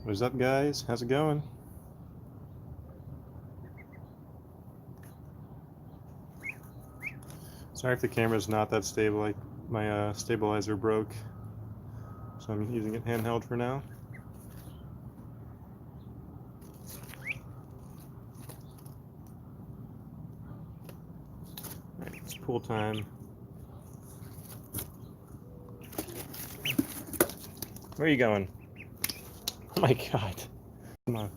What's up, guys? How's it going? Sorry if the camera's not that stable. My stabilizer broke, so I'm using it handheld for now. Alright, it's pool time. Where are you going? Oh my god. Come on.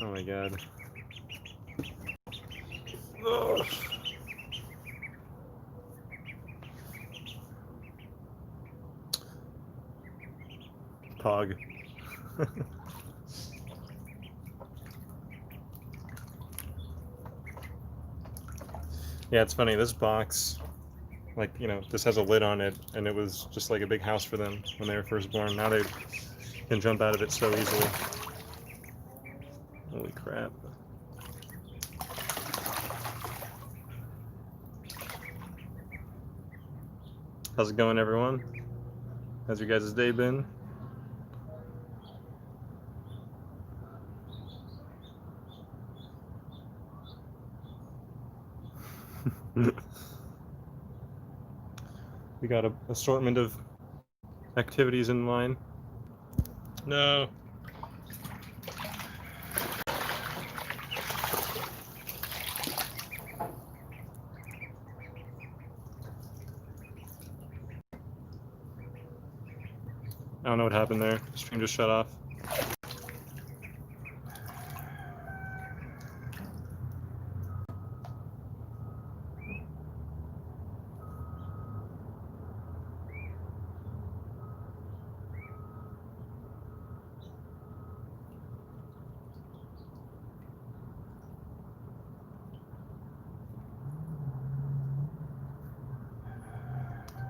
Oh my god. Ugh. Pog. Yeah, it's funny. This box, this has a lid on it, and it was just like a big house for them when they were first born. Now they can jump out of it so easily. Holy crap. How's it going, everyone? How's your guys' day been? We got an assortment of activities in line. No. I don't know what happened there. The stream just shut off.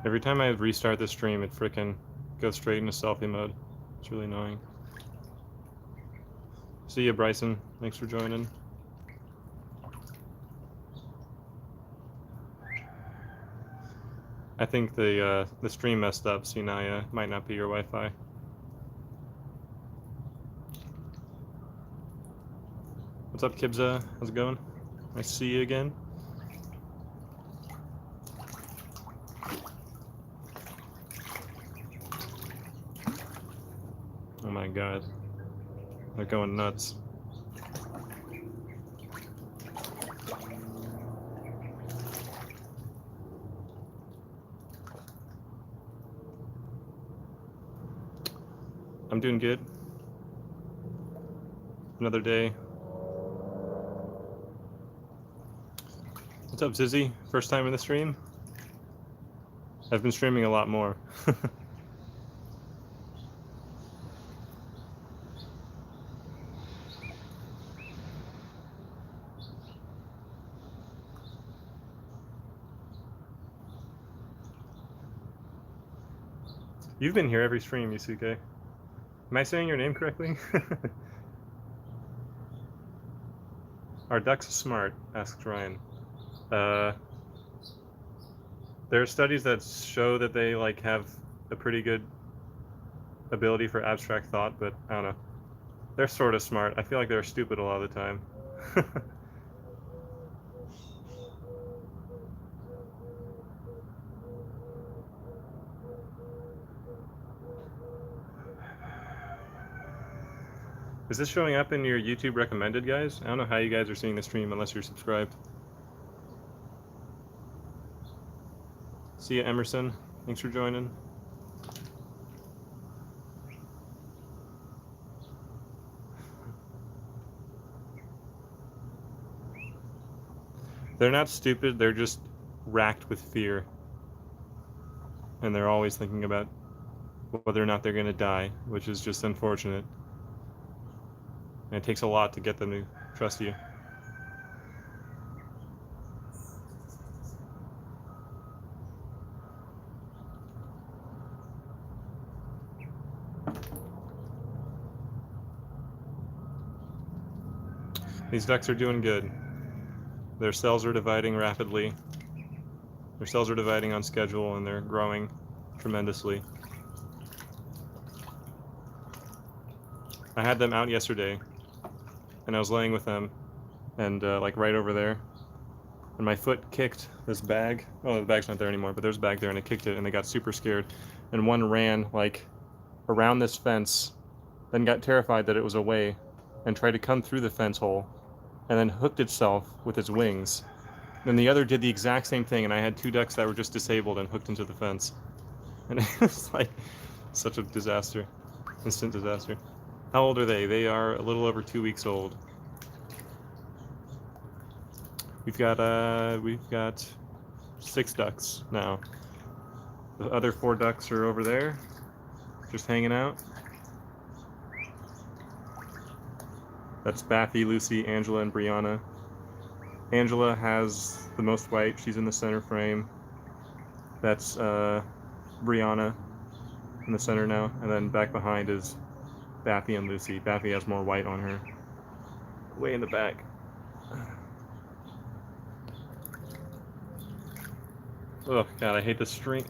Every time I restart the stream, it frickin' goes straight into selfie mode. It's really annoying. See ya, Bryson. Thanks for joining. I think the stream messed up, so now it might not be your Wi-Fi. What's up, Kibza? How's it going? Nice to see you again. Oh my god. They're going nuts. I'm doing good. Another day. What's up, Zizzy? First time in the stream? I've been streaming a lot more. You've been here every stream, Yusuke. Am I saying your name correctly? Are ducks smart? Asked Ryan. There are studies that show that they have a pretty good ability for abstract thought, but I don't know. They're sort of smart. I feel like they're stupid a lot of the time. Is this showing up in your YouTube recommended, guys? I don't know how you guys are seeing the stream unless you're subscribed. See ya, Emerson. Thanks for joining. They're not stupid, they're just racked with fear. And they're always thinking about whether or not they're going to die, which is just unfortunate. And it takes a lot to get them to trust you. These ducks are doing good. Their cells are dividing rapidly. Their cells are dividing on schedule, and they're growing tremendously. I had them out yesterday, and I was laying with them, and like right over there, and my foot kicked this bag. Oh, the bag's not there anymore, but there's a bag there, and I kicked it, and they got super scared, and one ran like around this fence, then got terrified that it was away, and tried to come through the fence hole, and then hooked itself with its wings. Then the other did the exact same thing, and I had two ducks that were just disabled and hooked into the fence. And it was like such a disaster. Instant disaster. How old are they? They are a little over 2 weeks old. We've got 6 ducks now. The other 4 ducks are over there, just hanging out. That's Baffy, Lucy, Angela, and Brianna. Angela has the most white. She's in the center frame. That's Brianna in the center now, and then back behind is Baffy and Lucy. Baffy has more white on her. Way in the back. Oh god, I hate the string.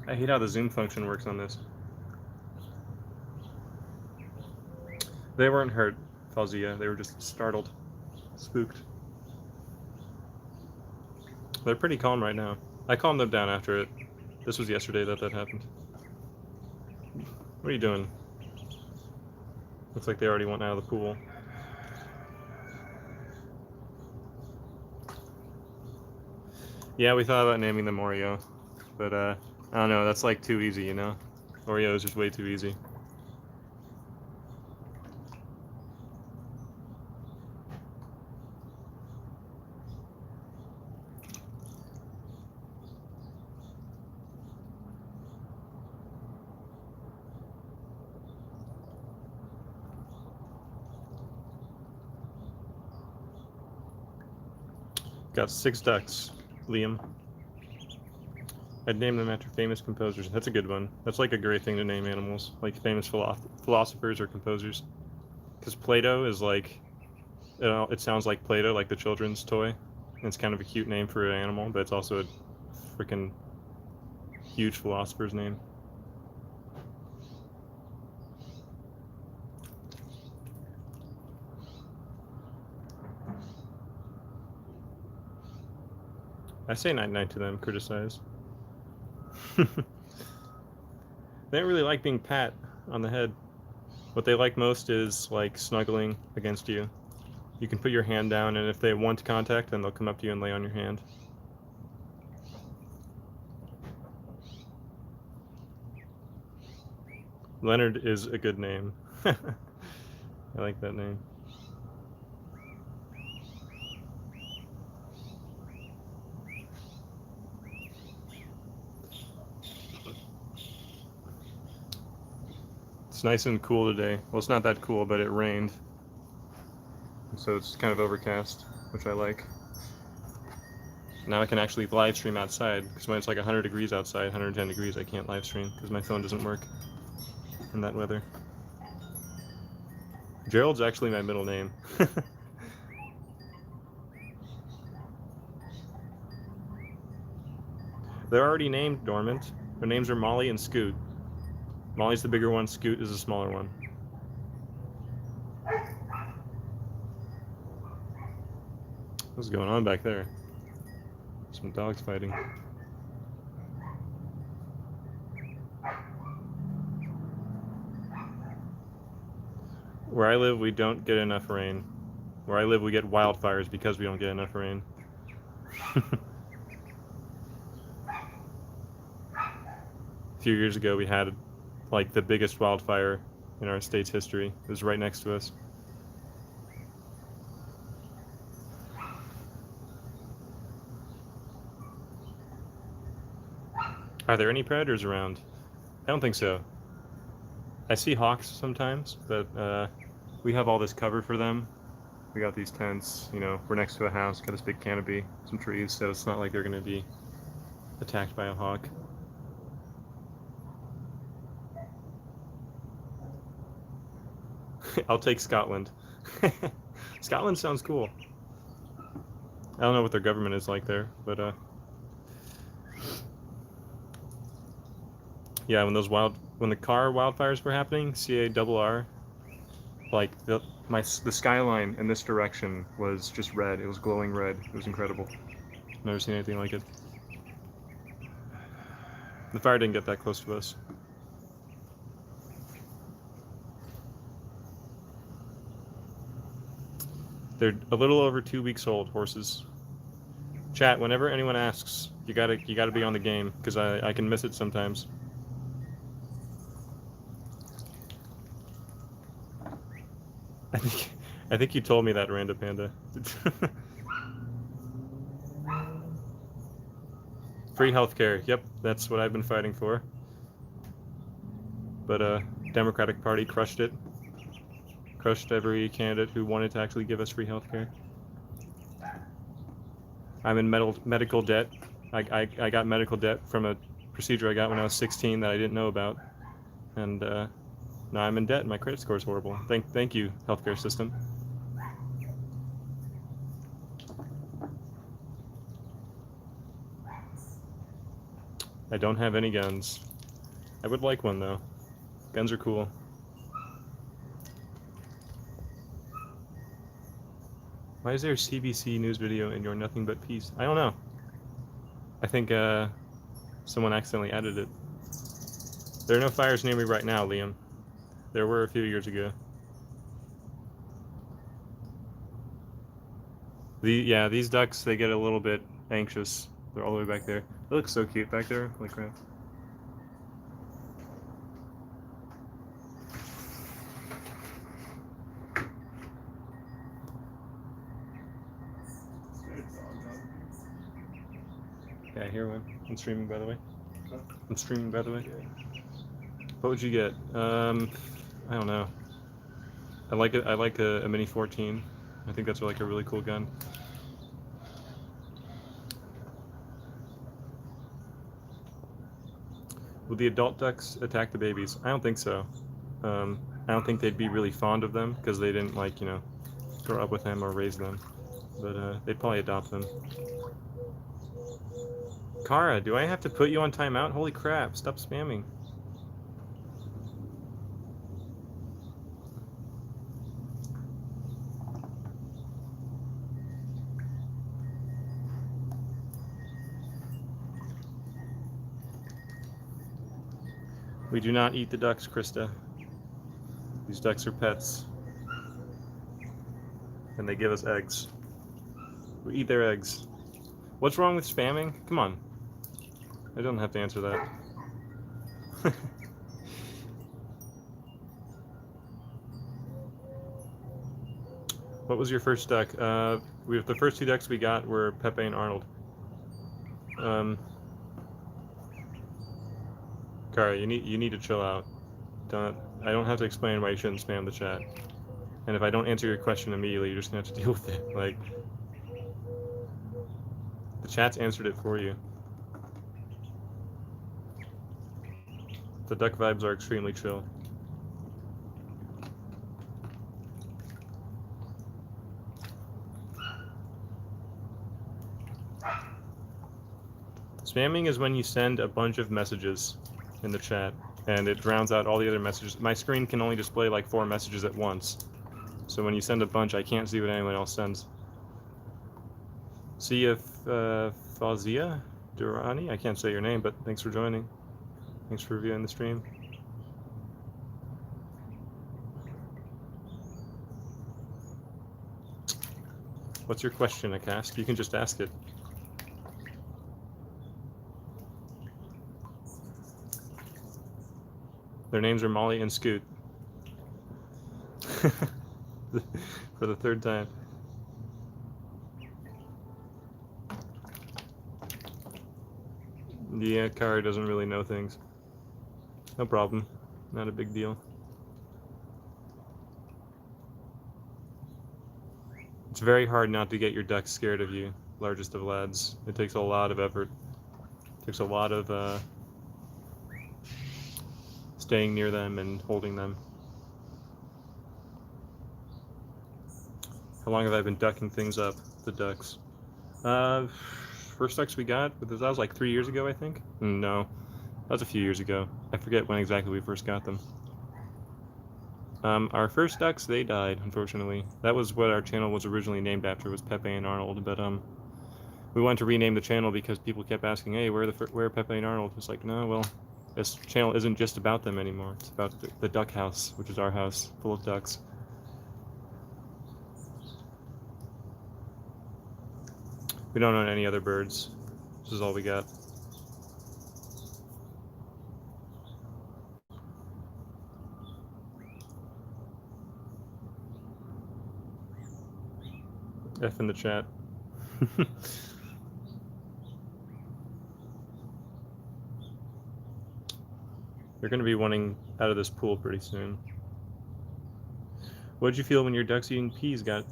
I hate how the zoom function works on this. They weren't hurt, Fausia. They were just startled, spooked. They're pretty calm right now. I calmed them down after it. This was yesterday that happened. What are you doing? Looks like they already went out of the pool. Yeah, we thought about naming them Oreo, but I don't know, that's like too easy, you know? Oreo is just way too easy. Got 6 ducks, Liam. I'd name them after famous composers. That's a good one. That's like a great thing to name animals, like famous philosophers or composers. Because Plato is like, it sounds like Play-Doh, like the children's toy. And it's kind of a cute name for an animal, but it's also a freaking huge philosopher's name. I say night-night to them, criticize. They don't really like being pat on the head. What they like most is like snuggling against you. You can put your hand down, and if they want contact, then they'll come up to you and lay on your hand. Leonard is a good name. I like that name. It's nice and cool today. Well, it's not that cool, but it rained. So it's kind of overcast, which I like. Now I can actually live stream outside, because when it's like 100 degrees outside, 110 degrees, I can't live stream, because my phone doesn't work in that weather. Gerald's actually my middle name. They're already named dormant. Their names are Molly and Scoot. Molly's the bigger one, Scoot is the smaller one. What's going on back there? Some dogs fighting. Where I live, we don't get enough rain. Where I live, we get wildfires because we don't get enough rain. A few years ago, we had like the biggest wildfire in our state's history. It was right next to us. Are there any predators around? I don't think so. I see hawks sometimes, but we have all this cover for them. We got these tents, you know, we're next to a house, got this big canopy, some trees, so it's not like they're gonna be attacked by a hawk. I'll take Scotland. Scotland sounds cool. I don't know what their government is like there, but yeah, when the car wildfires were happening, CARR, Like the skyline in this direction was just red. It was glowing red. It was incredible. Never seen anything like it. The fire didn't get that close to us. They're a little over 2 weeks old, horses. Chat, whenever anyone asks, you gotta be on the game, because I can miss it sometimes. I think you told me that, Randa Panda. Free healthcare. Yep, that's what I've been fighting for. But Democratic Party crushed it. Crushed every candidate who wanted to actually give us free healthcare. I'm in medical debt. I got medical debt from a procedure I got when I was 16 that I didn't know about, and now I'm in debt. And my credit score is horrible. Thank you, healthcare system. I don't have any guns. I would like one though. Guns are cool. Why is there a CBC news video in your Nothing But Peace? I don't know. I think someone accidentally added it. There are no fires near me right now, Liam. There were a few years ago. These ducks, they get a little bit anxious. They're all the way back there. They look so cute back there. Holy crap. Yeah, I hear one. I'm streaming, by the way. I'm streaming, by the way. What would you get? I don't know. I like a Mini 14. I think that's like a really cool gun. Would the adult ducks attack the babies? I don't think so. I don't think they'd be really fond of them because they didn't grow up with them or raise them. But they'd probably adopt them. Kara, do I have to put you on timeout? Holy crap, stop spamming. We do not eat the ducks, Krista. These ducks are pets. And they give us eggs. We eat their eggs. What's wrong with spamming? Come on. I don't have to answer that. What was your first duck? The first 2 ducks we got were Pepe and Arnold. Kara, you need to chill out. I don't have to explain why you shouldn't spam the chat. And if I don't answer your question immediately, you're just gonna have to deal with it. Like, the chat's answered it for you. The duck vibes are extremely chill. Spamming is when you send a bunch of messages in the chat and it drowns out all the other messages. My screen can only display like 4 messages at once. So when you send a bunch, I can't see what anyone else sends. See if Fazia Durrani, I can't say your name, but thanks for joining. Thanks for viewing the stream. What's your question, Akask? You can just ask it. Their names are Molly and Scoot. For the 3rd time. Yeah, Kara doesn't really know things. No problem. Not a big deal. It's very hard not to get your ducks scared of you, largest of lads. It takes a lot of effort. It takes a lot of staying near them and holding them. How long have I been ducking things up, the ducks? First ducks we got, that was like 3 years ago, I think? No, that was a few years ago. I forget when exactly we first got them. Our first ducks, they died, unfortunately. That was what our channel was originally named after, was Pepe and Arnold, but we wanted to rename the channel because people kept asking, hey, where are Pepe and Arnold? It's like, no, well, this channel isn't just about them anymore. It's about the duck house, which is our house, full of ducks. We don't own any other birds. This is all we got. F in the chat. You're going to be wanting out of this pool pretty soon. What did you feel when your ducks eating peas got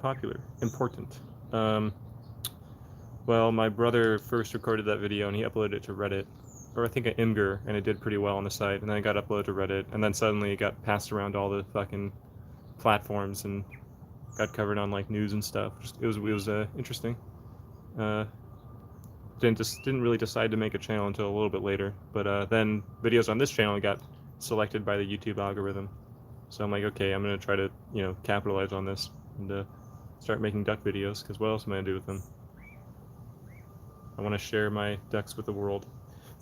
popular? Important. Well, my brother first recorded that video and he uploaded it to Reddit, or I think at Imgur, and it did pretty well on the site, and then it got uploaded to Reddit, and then suddenly it got passed around all the fucking platforms and got covered on like news and stuff. It was interesting. Didn't really decide to make a channel until a little bit later, but then videos on this channel got selected by the YouTube algorithm. So I'm like, okay, I'm gonna try to capitalize on this and start making duck videos, because what else am I gonna do with them? I want to share my ducks with the world.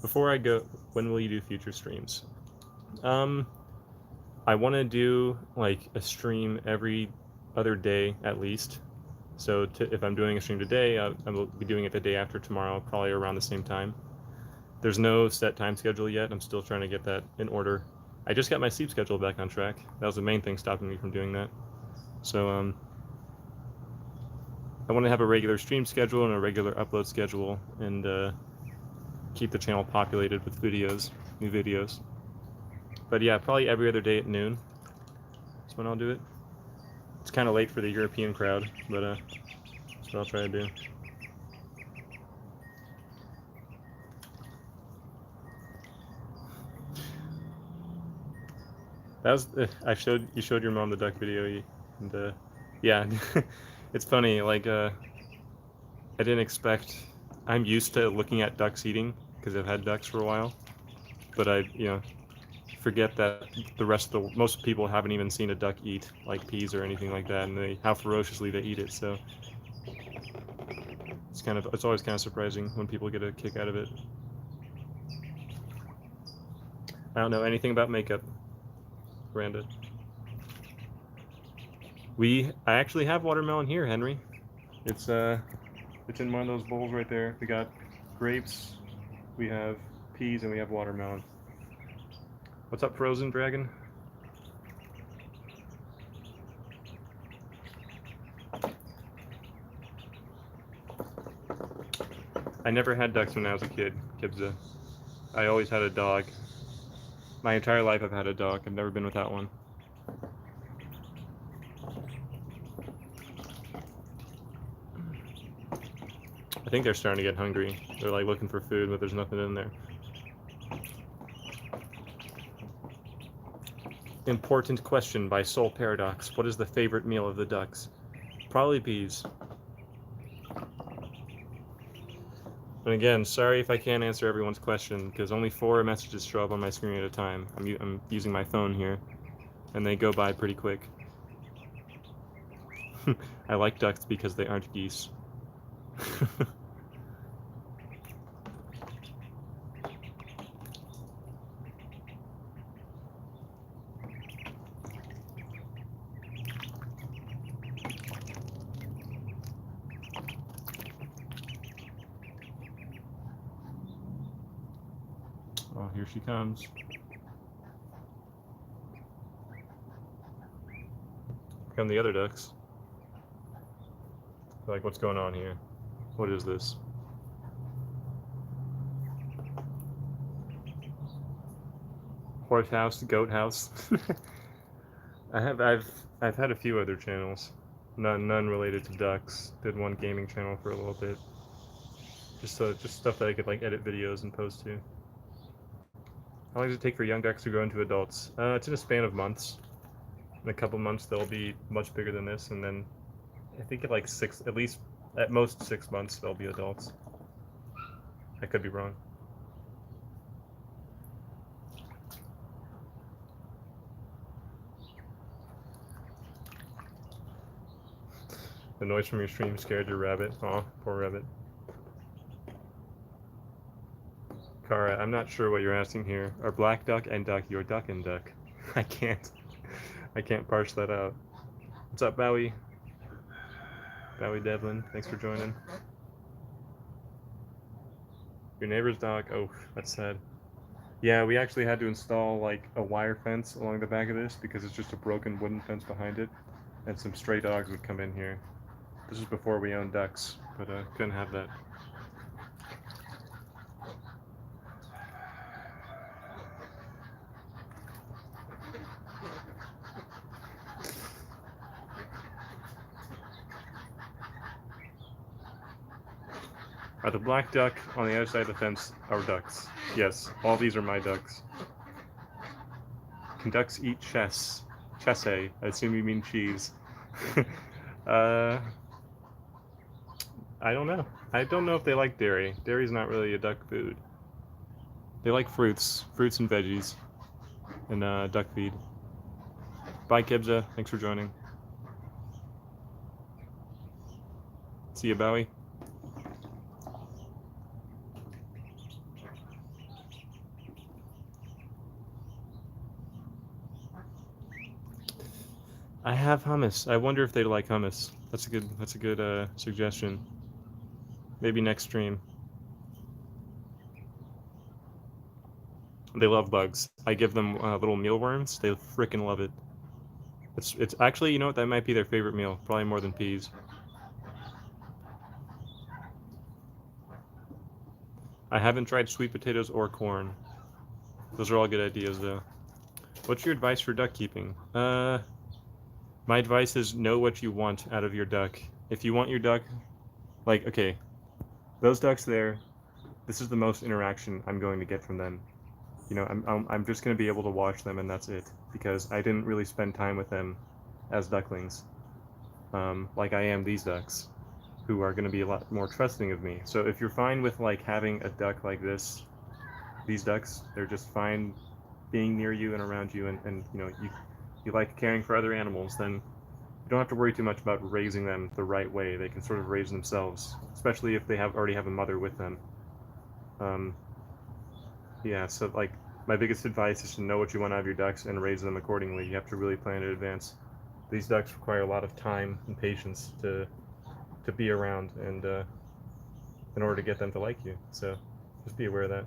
Before I go, when will you do future streams? I want to do like a stream every other day at least. So if I'm doing a stream today, I will be doing it the day after tomorrow, probably around the same time. There's no set time schedule yet. I'm still trying to get that in order. I just got my sleep schedule back on track. That was the main thing stopping me from doing that. So I want to have a regular stream schedule and a regular upload schedule, and keep the channel populated with videos, new videos. But yeah, probably every other day at noon is when I'll do it. It's kind of late for the European crowd, but that's what I'll try to do. That was you showed your mom the duck video, and yeah, it's funny. Like I didn't expect. I'm used to looking at ducks eating because I've had ducks for a while, but I forget that most people haven't even seen a duck eat like peas or anything like that, and how ferociously they eat it. So it's always kind of surprising when people get a kick out of it. I don't know anything about makeup, Miranda. I actually have watermelon here, Henry. It's in one of those bowls right there. We got grapes, we have peas, and we have watermelon. What's up, Frozen Dragon? I never had ducks when I was a kid, Kibza. I always had a dog. My entire life I've had a dog. I've never been without one. I think they're starting to get hungry. They're like looking for food, but there's nothing in there. Important question by Soul Paradox. What is the favorite meal of the ducks? Probably peas. And again, sorry if I can't answer everyone's question, because only 4 messages show up on my screen at a time. I'm using my phone here, and they go by pretty quick. I like ducks because they aren't geese. Oh, here she comes. Come the other ducks. They're like, what's going on here? What is this? Horse house, goat house. I've had a few other channels, none related to ducks. Did one gaming channel for a little bit. Just stuff that I could like edit videos and post to. How long does it take for young ducks to grow into adults? It's in a span of months. In a couple months they'll be much bigger than this, and then I think at like at most 6 months they'll be adults. I could be wrong. The noise from your stream scared your rabbit. Aw, poor rabbit. Kara, I'm not sure what you're asking here. Are black duck and duck your duck and duck? I can't parse that out. What's up, Bowie? Bowie Devlin, thanks for joining. Your neighbor's dog, oh, that's sad. Yeah, we actually had to install like a wire fence along the back of this because it's just a broken wooden fence behind it, and some stray dogs would come in here. This is before we owned ducks, but couldn't have that. Are the black duck on the other side of the fence our ducks? Yes, all these are my ducks. Can ducks eat chess? Chesse, I assume you mean cheese. I don't know. I don't know if they like dairy. Dairy's not really a duck food. They like fruits and veggies, and duck feed. Bye, Kibza. Thanks for joining. See you, Bowie. I have hummus. I wonder if they like hummus. That's a good suggestion. Maybe next stream. They love bugs. I give them little mealworms. They frickin' love it. It's actually, you know what? That might be their favorite meal. Probably more than peas. I haven't tried sweet potatoes or corn. Those are all good ideas, though. What's your advice for duck keeping? My advice is know what you want out of your duck. If you want your duck, like, okay, those ducks there, this is the most interaction I'm going to get from them. You know, I'm just going to be able to watch them and that's it, because I didn't really spend time with them as ducklings, like I am these ducks, who are going to be a lot more trusting of me. So if you're fine with like having a duck like this, these ducks, they're just fine being near you and around you, and you know, you like caring for other animals, then you don't have to worry too much about raising them the right way. They can sort of raise themselves, especially if they already have a mother with them. Yeah, so like my biggest advice is to know what you want out of your ducks and raise them accordingly. You have to really plan in advance. These ducks require a lot of time and patience to be around, and in order to get them to like you. So just be aware of that.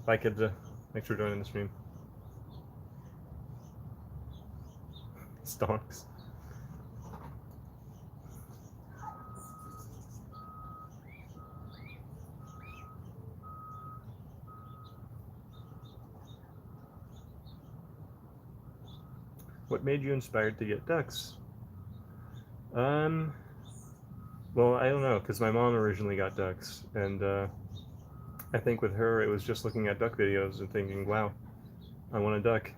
Bye, Kibza. Thanks for joining the stream. Stonks. What made you inspired to get ducks? Well, I don't know, because my mom originally got ducks, and I think with her it was just looking at duck videos and thinking, wow, I want a duck.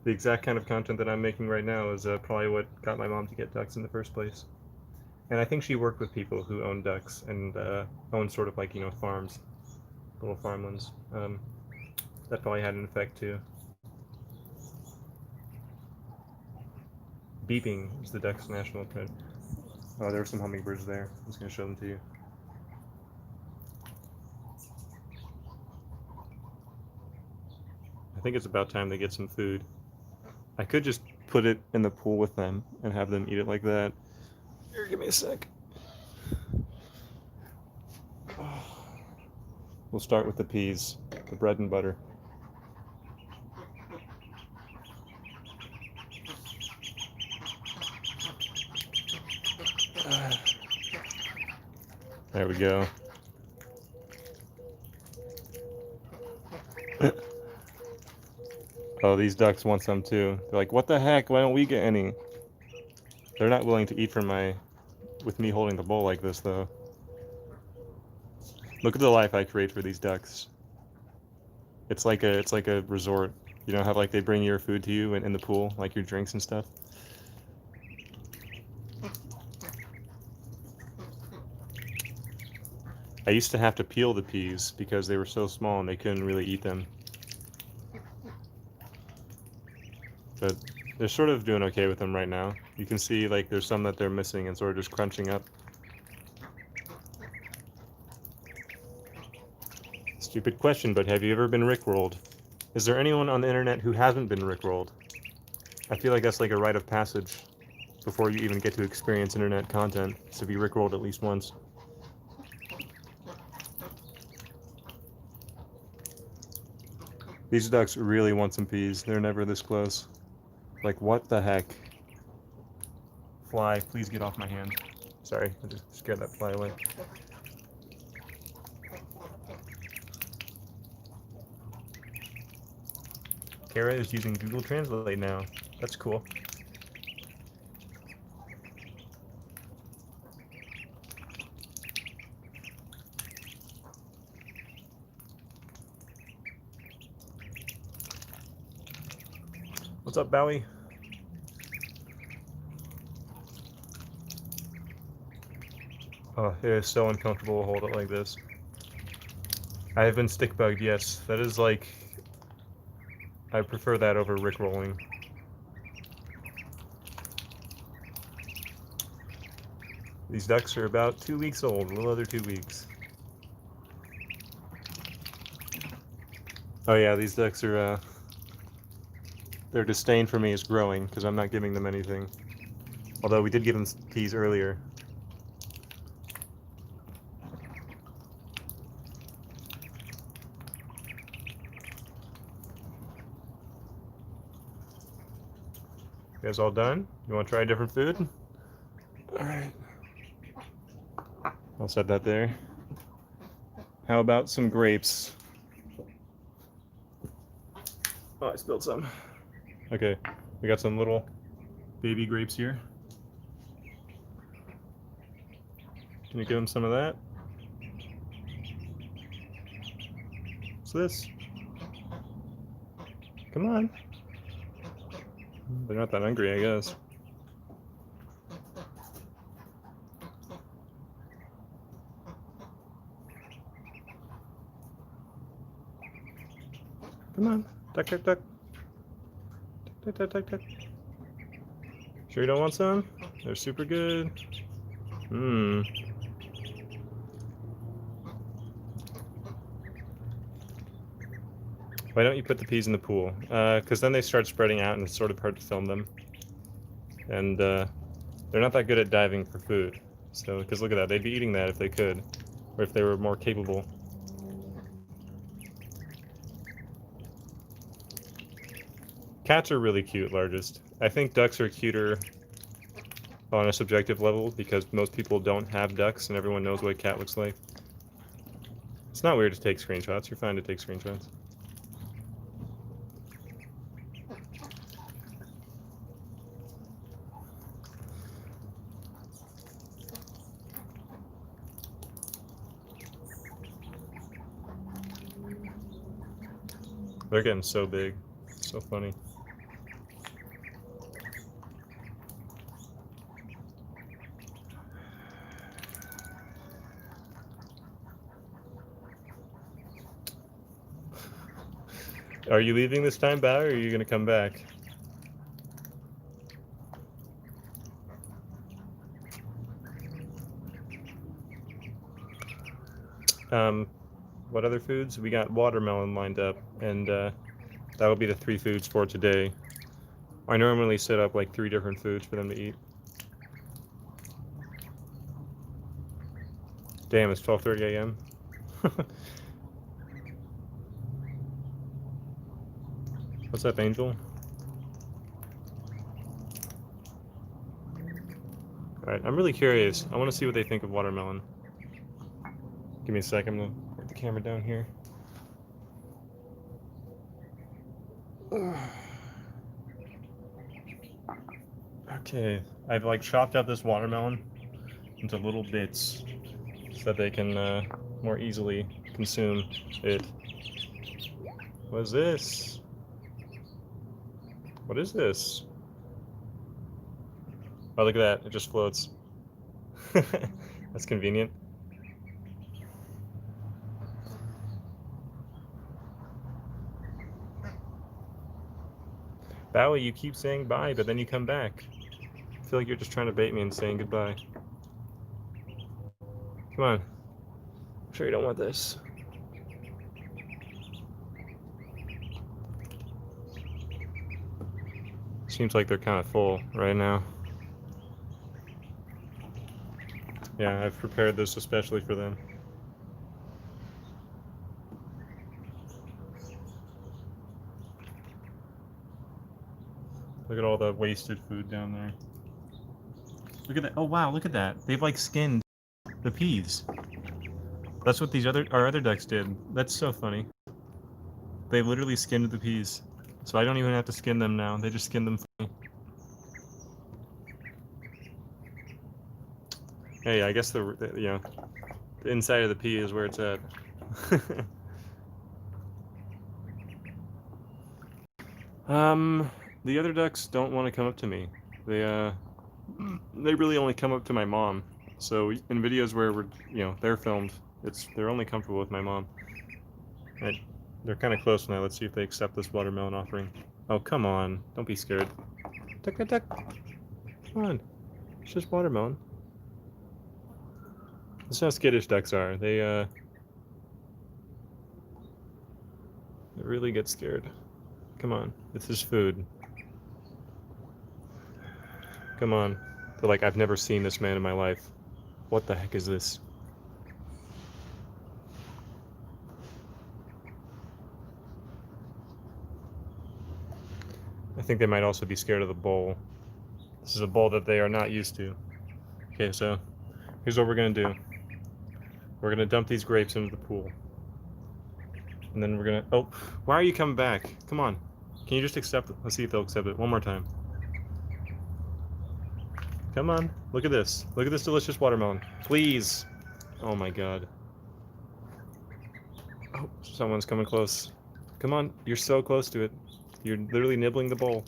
The exact kind of content that I'm making right now is probably what got my mom to get ducks in the first place. And I think she worked with people who own ducks and own sort of like, you know, farms, little farmlands. That probably had an effect too. Beeping is the duck's national code. Oh, there were some hummingbirds there. I'm just going to show them to you. I think it's about time they get some food. I could just put it in the pool with them and have them eat it like that. Here, give me a sec. We'll start with the peas, the bread and butter. There we go. Oh, these ducks want some too. They're like, what the heck? Why don't we get any? They're not willing to eat from with me holding the bowl like this though. Look at the life I create for these ducks. It's like a resort. You know how like they bring your food to you in the pool, like your drinks and stuff? I used to have to peel the peas because they were so small and they couldn't really eat them. But They're sort of doing okay with them right now. You can see like there's some that they're missing and sort of just crunching up. Stupid question, but have you ever been rickrolled? Is there anyone on the internet who hasn't been rickrolled? I feel like that's like a rite of passage before you even get to experience internet content, to be rickrolled at least once. These ducks really want some peas. They're never this close. Like, what the heck? Fly, please get off my hand. Sorry, I just scared that fly away. Kara is using Google Translate now. That's cool. What's up, Bowie? Oh, it is so uncomfortable to hold it like this. I have been stick bugged, yes. That is like... I prefer that over rickrolling. These ducks are about 2 weeks old, a little under 2 weeks. Oh yeah, these ducks are, their disdain for me is growing because I'm not giving them anything. Although we did give them peas earlier. You guys all done? You want to try a different food? Alright. I'll set that there. How about some grapes? Oh, I spilled some. Okay, we got some little baby grapes here. Can you give them some of that? What's this? Come on. They're not that hungry, I guess. Come on. Duck, duck, duck. Duck, duck, duck, duck. Sure you don't want some? They're super good. Mmm. Why don't you put the peas in the pool? Because then they start spreading out and it's sort of hard to film them. And they're not that good at diving for food. So, because look at that, they'd be eating that if they could, or if they were more capable. Cats are really cute, largest. I think ducks are cuter on a subjective level because most people don't have ducks and everyone knows what a cat looks like. It's not weird to take screenshots. You're fine to take screenshots. They're getting so big. It's so funny. Are you leaving this time, Bao, or are you going to come back? What other foods? We got watermelon lined up, and that'll be the 3 foods for today. I normally set up like 3 different foods for them to eat. Damn, it's 12:30 a.m. What's up, Angel? Alright, I'm really curious. I want to see what they think of watermelon. Give me a sec, I'm going to put the camera down here. Okay, I've like chopped up this watermelon into little bits so that they can more easily consume it. What is this? What is this? Oh, look at that, it just floats. That's convenient. Bowie, you keep saying bye, but then you come back. I feel like you're just trying to bait me and saying goodbye. Come on. I'm sure you don't want this. Seems like they're kind of full right now. Yeah, I've prepared this especially for them. Look at all the wasted food down there. Look at that. Oh wow, look at that. They've like skinned the peas. That's what our other ducks did. That's so funny. They literally skinned the peas. So I don't even have to skin them now. They just skin them for me. Hey, I guess the inside of the pea is where it's at. The other ducks don't want to come up to me. They really only come up to my mom. So in videos where they're filmed, they're only comfortable with my mom. They're kind of close now. Let's see if they accept this watermelon offering. Oh, come on. Don't be scared. Duck, duck, duck. Come on. It's just watermelon. That's how skittish ducks are. They really get scared. Come on. This is food. Come on. They're like, I've never seen this man in my life. What the heck is this? I think they might also be scared of the bowl. This is a bowl that they are not used to. Okay, so here's what we're gonna do. We're gonna dump these grapes into the pool. And then we're gonna, oh, why are you coming back? Come on. Can you just accept it? Let's see if they'll accept it one more time. Come on, look at this. Look at this delicious watermelon. Please. Oh my god. Oh, someone's coming close. Come on, you're so close to it. You're literally nibbling the bowl.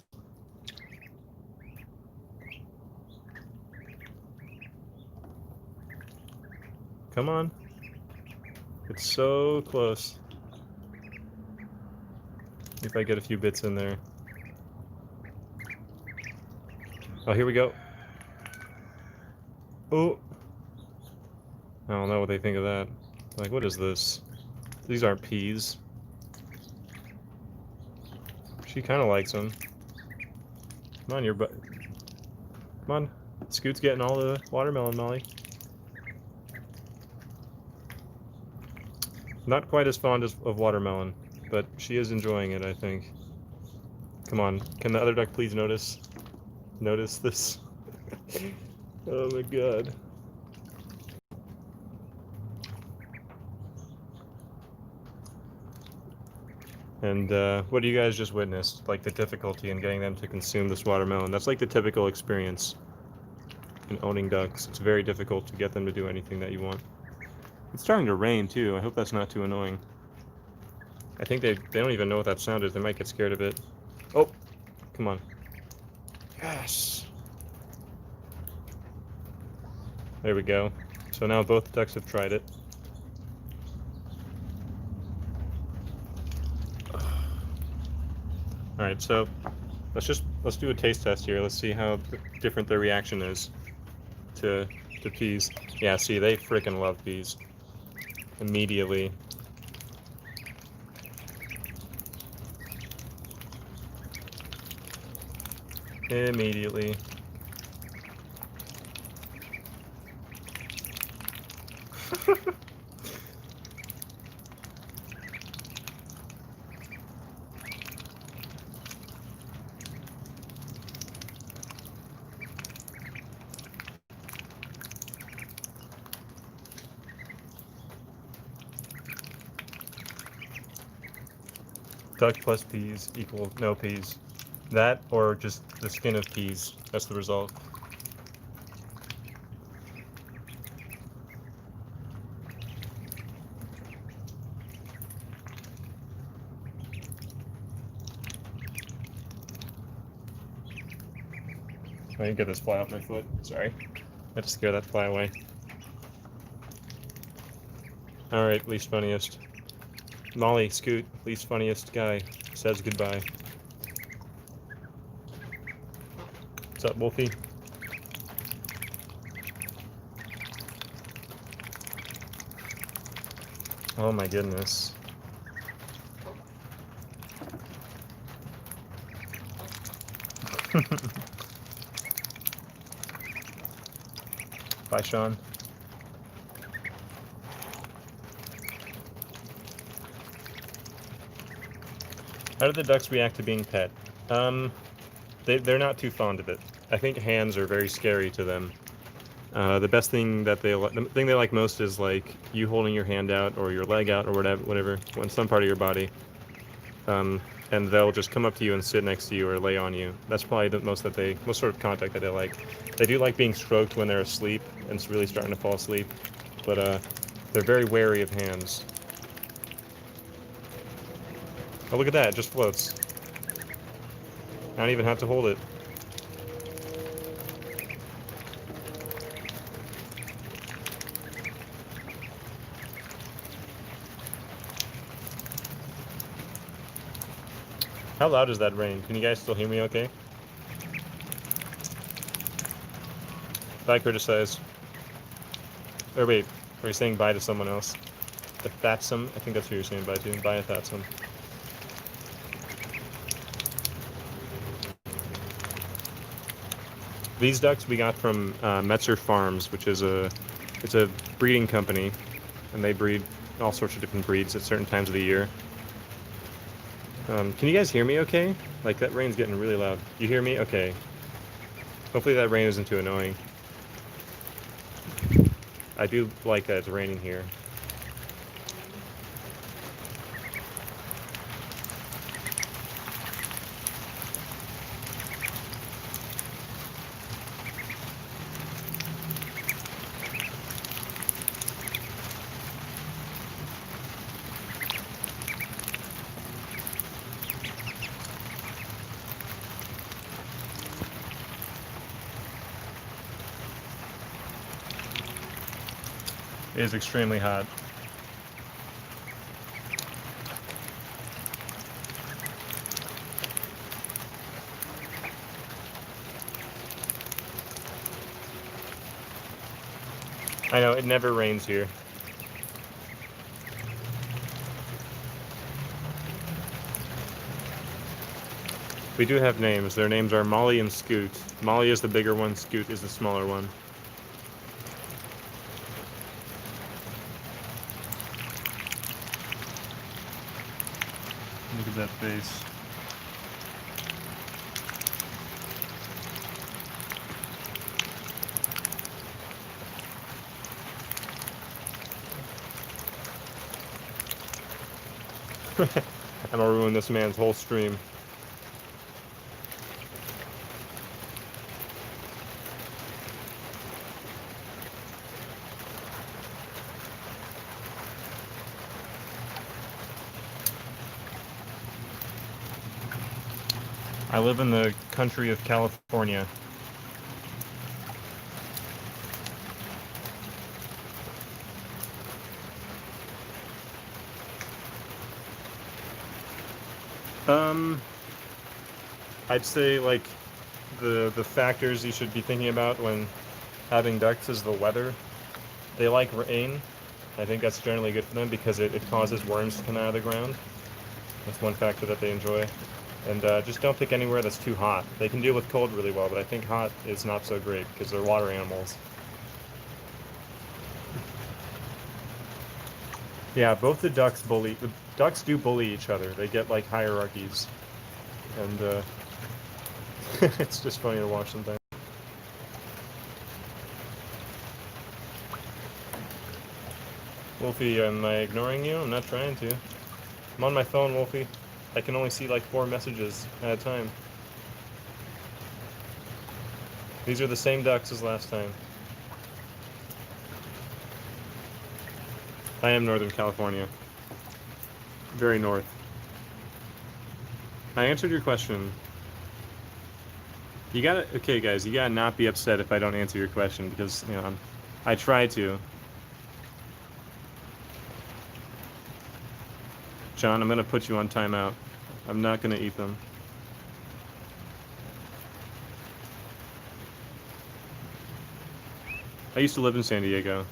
Come on. It's so close. If I get a few bits in there. Oh, here we go. Oh. I don't know what they think of that. Like, what is this? These aren't peas. She kind of likes them. Come on, your butt. Come on. Scoot's getting all the watermelon, Molly. Not quite as fond of watermelon, but she is enjoying it, I think. Come on. Can the other duck please notice this? Oh my god. And what do you guys just witnessed? Like the difficulty in getting them to consume this watermelon. That's like the typical experience in owning ducks. It's very difficult to get them to do anything that you want. It's starting to rain too. I hope that's not too annoying. I think they don't even know what that sound is. They might get scared of it. Oh, come on. Yes. There we go. So now both ducks have tried it. All right, so let's do a taste test here. Let's see how different their reaction is to peas. Yeah, see, they freaking love peas. Immediately. Immediately. Duck plus peas equal no peas. That or just the skin of peas. That's the result. I didn't get this fly off my foot. Sorry. I had to scare that fly away. Alright, least funniest. Molly, Scoot, least funniest guy, says goodbye. up, Wolfie? Oh my goodness. Bye, Sean. How do the ducks react to being pet? They're not too fond of it. I think hands are very scary to them. The best thing that the thing they like most is like you holding your hand out or your leg out or whatever, on some part of your body. And they'll just come up to you and sit next to you or lay on you. That's probably the most sort of contact that they like. They do like being stroked when they're asleep and it's really starting to fall asleep, but they're very wary of hands. Oh, look at that! It just floats. I don't even have to hold it. How loud is that rain? Can you guys still hear me okay? Bye, criticize. Or wait, are you saying bye to someone else? The Thatsum? I think that's who you're saying bye to. Bye, Thatsum. These ducks we got from Metzer Farms, which is it's a breeding company, and they breed all sorts of different breeds at certain times of the year. Can you guys hear me okay? Like, that rain's getting really loud. You hear me? Okay. Hopefully that rain isn't too annoying. I do like that it's raining here. It is extremely hot. I know, it never rains here. We do have names. Their names are Molly and Scoot. Molly is the bigger one, Scoot is the smaller one. Look at that face. I'm gonna ruin this man's whole stream. I live in the country of California. I'd say like the factors you should be thinking about when having ducks is the weather. They like rain. I think that's generally good for them because it causes worms to come out of the ground. That's one factor that they enjoy. And just don't pick anywhere that's too hot. They can deal with cold really well, but I think hot is not so great because they're water animals. Yeah, both the ducks do bully each other. They get like hierarchies. And it's just funny to watch sometimes. Wolfie, am I ignoring you? I'm not trying to. I'm on my phone, Wolfie. I can only see like 4 messages at a time. These are the same ducks as last time. I am Northern California. Very north. I answered your question. You gotta, okay guys, you gotta not be upset if I don't answer your question because, you know, I try to. John, I'm gonna put you on timeout. I'm not gonna eat them. I used to live in San Diego.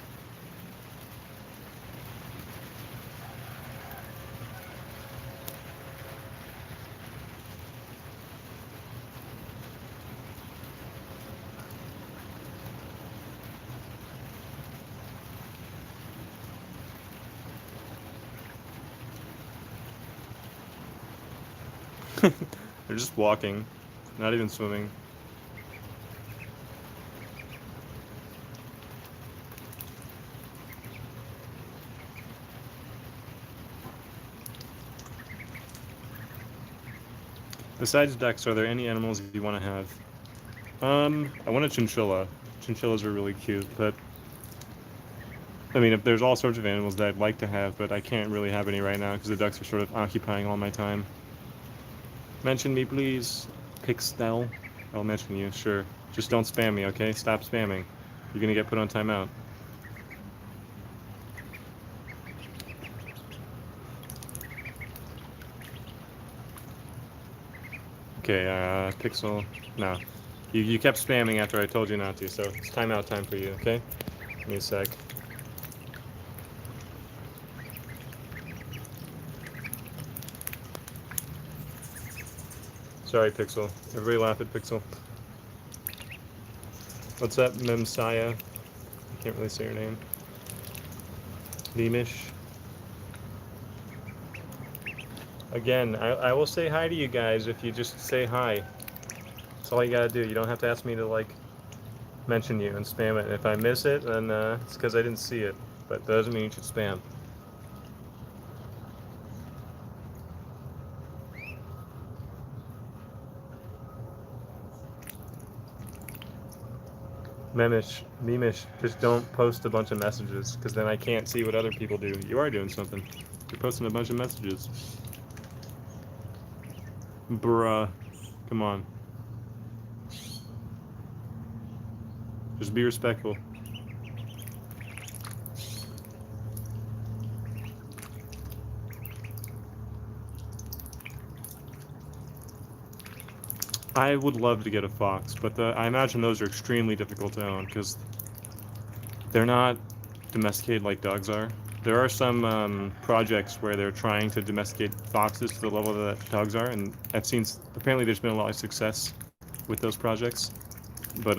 They're just walking, not even swimming. Besides ducks, are there any animals you want to have? I want a chinchilla. Chinchillas are really cute, but I mean, if there's all sorts of animals that I'd like to have, but I can't really have any right now because the ducks are sort of occupying all my time. Mention me, please. Pixtel. I'll mention you, sure. Just don't spam me, okay? Stop spamming. You're gonna get put on timeout. Okay, Pixel. No. You kept spamming after I told you not to, so it's timeout time for you, okay? Give me a sec. Sorry, Pixel. Everybody laugh at Pixel. What's up, Memsiah? I can't really say your name. Nemish. Again, I will say hi to you guys if you just say hi. That's all you gotta do. You don't have to ask me to, like, mention you and spam it. And if I miss it, then it's because I didn't see it. But that doesn't mean you should spam. Memish, just don't post a bunch of messages, because then I can't see what other people do. You are doing something. You're posting a bunch of messages. Bruh. Come on. Just be respectful. I would love to get a fox, but I imagine those are extremely difficult to own, because they're not domesticated like dogs are. There are some projects where they're trying to domesticate foxes to the level that dogs are, and I've seen, apparently there's been a lot of success with those projects. But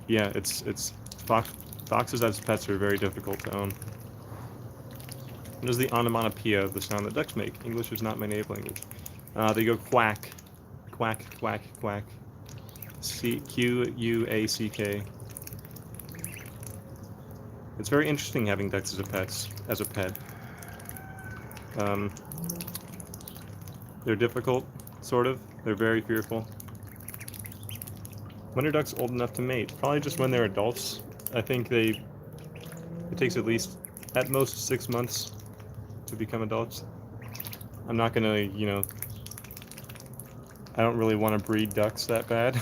yeah, it's foxes as pets are very difficult to own. What is the onomatopoeia of the sound that ducks make? English is not my native language. They go quack, quack, quack, quack. Quack. It's very interesting having ducks as a pet. They're difficult, sort of. They're very fearful. When are ducks old enough to mate? Probably just when they're adults. I think it takes at most 6 months to become adults. I'm not gonna, I don't really want to breed ducks that bad,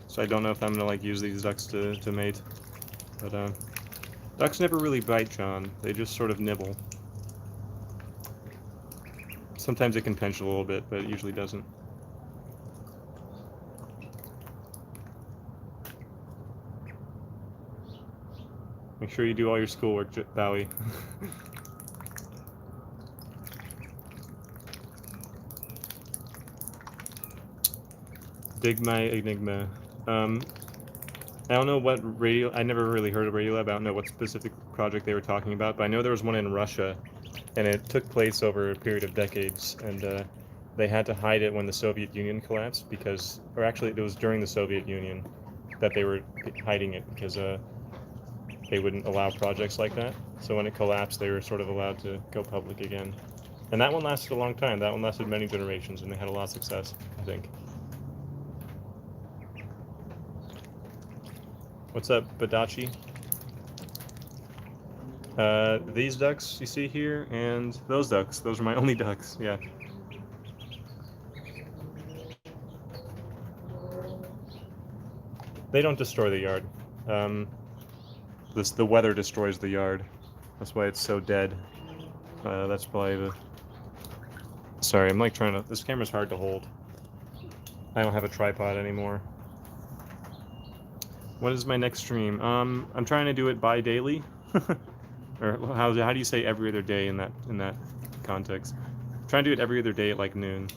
so I don't know if I'm gonna, like, use these ducks to mate. But ducks never really bite, John. They just sort of nibble. Sometimes it can pinch a little bit, but it usually doesn't. Make sure you do all your schoolwork, Bowie. Dig my enigma. I don't know what I never really heard of Radiolab. I don't know what specific project they were talking about, but I know there was one in Russia, and it took place over a period of decades, and they had to hide it when the Soviet Union collapsed, or actually it was during the Soviet Union that they were hiding it, because they wouldn't allow projects like that. So when it collapsed, they were sort of allowed to go public again. And that one lasted a long time. That one lasted many generations, and they had a lot of success, I think. What's up, Badachi? These ducks you see here, and those ducks. Those are my only ducks, yeah. They don't destroy the yard. The weather destroys the yard. That's why it's so dead. That's probably the... Sorry, I'm like trying to... This camera's hard to hold. I don't have a tripod anymore. What is my next stream? I'm trying to do it bi-daily. Or how do you say every other day in that context? I'm trying to do it every other day at like noon.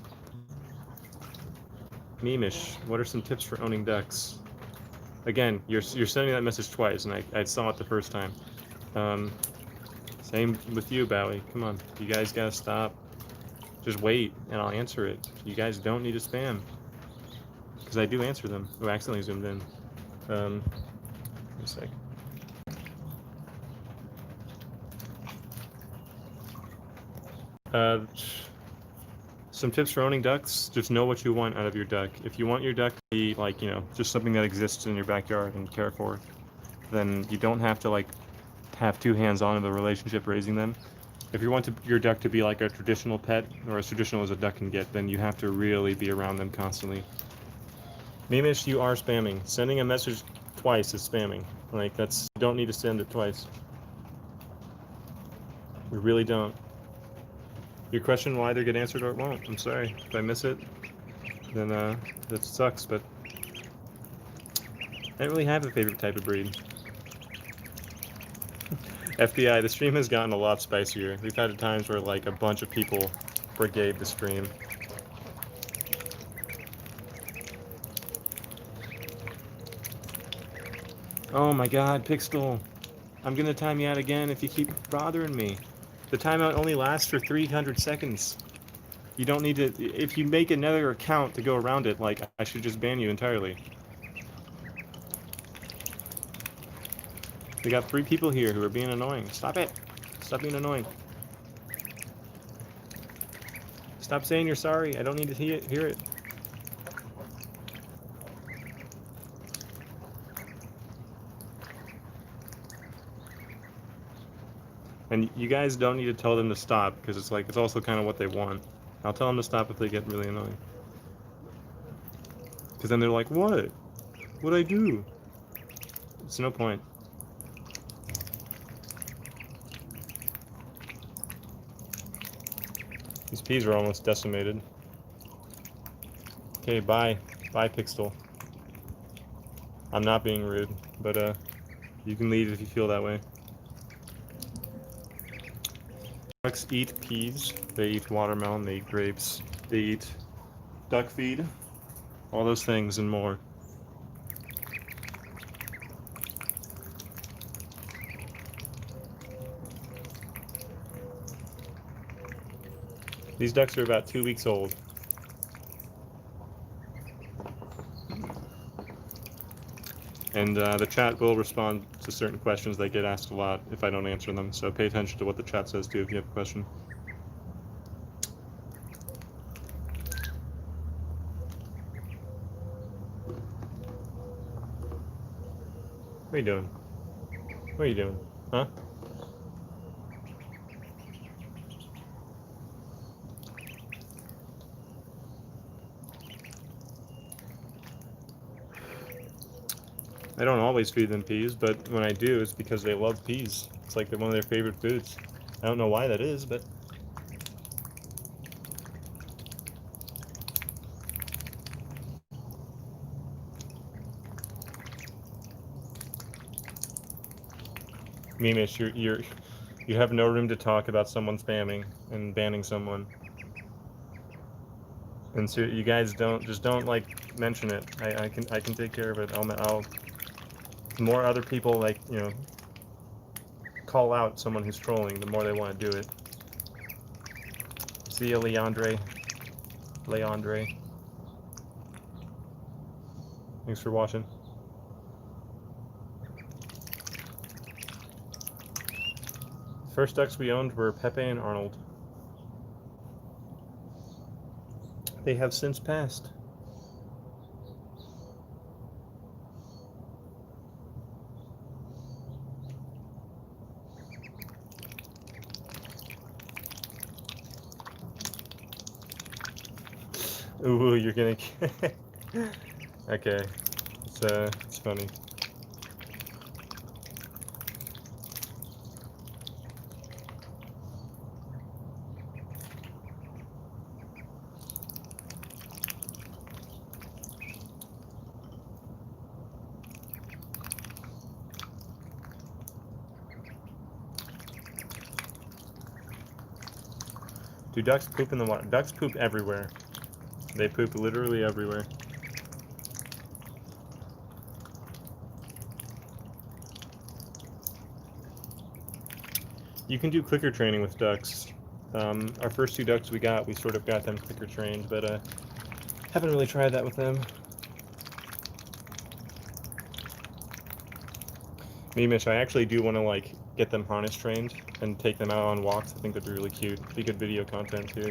Memish, what are some tips for owning ducks? Again, you're sending that message twice, and I saw it the first time. Same with you, Bowie. Come on, you guys gotta stop. Just wait, and I'll answer it. You guys don't need to spam, because I do answer them. Oh, I accidentally zoomed in. Wait a sec. Some tips for owning ducks: just know what you want out of your duck. If you want your duck to be like, just something that exists in your backyard and care for, then you don't have to like have two hands on in the relationship raising them. If you want your duck to be like a traditional pet, or as traditional as a duck can get, then you have to really be around them constantly. Mimish, you are spamming. Sending a message twice is spamming. Like, you don't need to send it twice. You really don't. Your question will either get answered or it won't. I'm sorry. If I miss it, then that sucks, but I don't really have a favorite type of breed. FBI, the stream has gotten a lot spicier. We've had times where like a bunch of people brigade the stream. Oh my god, Pixel. I'm gonna time you out again if you keep bothering me. The timeout only lasts for 300 seconds. You don't need to... If you make another account to go around it, like, I should just ban you entirely. We got 3 people here who are being annoying. Stop it! Stop being annoying. Stop saying you're sorry. I don't need to hear it. And you guys don't need to tell them to stop, because it's also kind of what they want. I'll tell them to stop if they get really annoying. Because then they're like, what? What'd I do? It's no point. These peas are almost decimated. Okay, bye. Bye, Pixel. I'm not being rude, but you can leave if you feel that way. Ducks eat peas, they eat watermelon, they eat grapes, they eat duck feed, all those things and more. These ducks are about 2 weeks old. And the chat will respond to certain questions that get asked a lot if I don't answer them, so pay attention to what the chat says too if you have a question. What are you doing? What are you doing? Huh? I don't always feed them peas, but when I do, it's because they love peas. It's like they're one of their favorite foods. I don't know why that is, but... Mimish, you have no room to talk about someone spamming and banning someone. And so you guys don't like mention it. I can take care of it. I'll the more other people like, call out someone who's trolling, the more they want to do it. See ya, Leandre. Thanks for watching. First ducks we owned were Pepe and Arnold. They have since passed. Ooh, you're gonna... Okay. It's funny. Do ducks poop in the water? Ducks poop everywhere. They poop literally everywhere. You can do clicker training with ducks. Our first 2 ducks we sort of got them clicker trained, but haven't really tried that with them. Me, Mitch, I actually do want to like get them harness trained and take them out on walks. I think that'd be really cute. Be good video content too.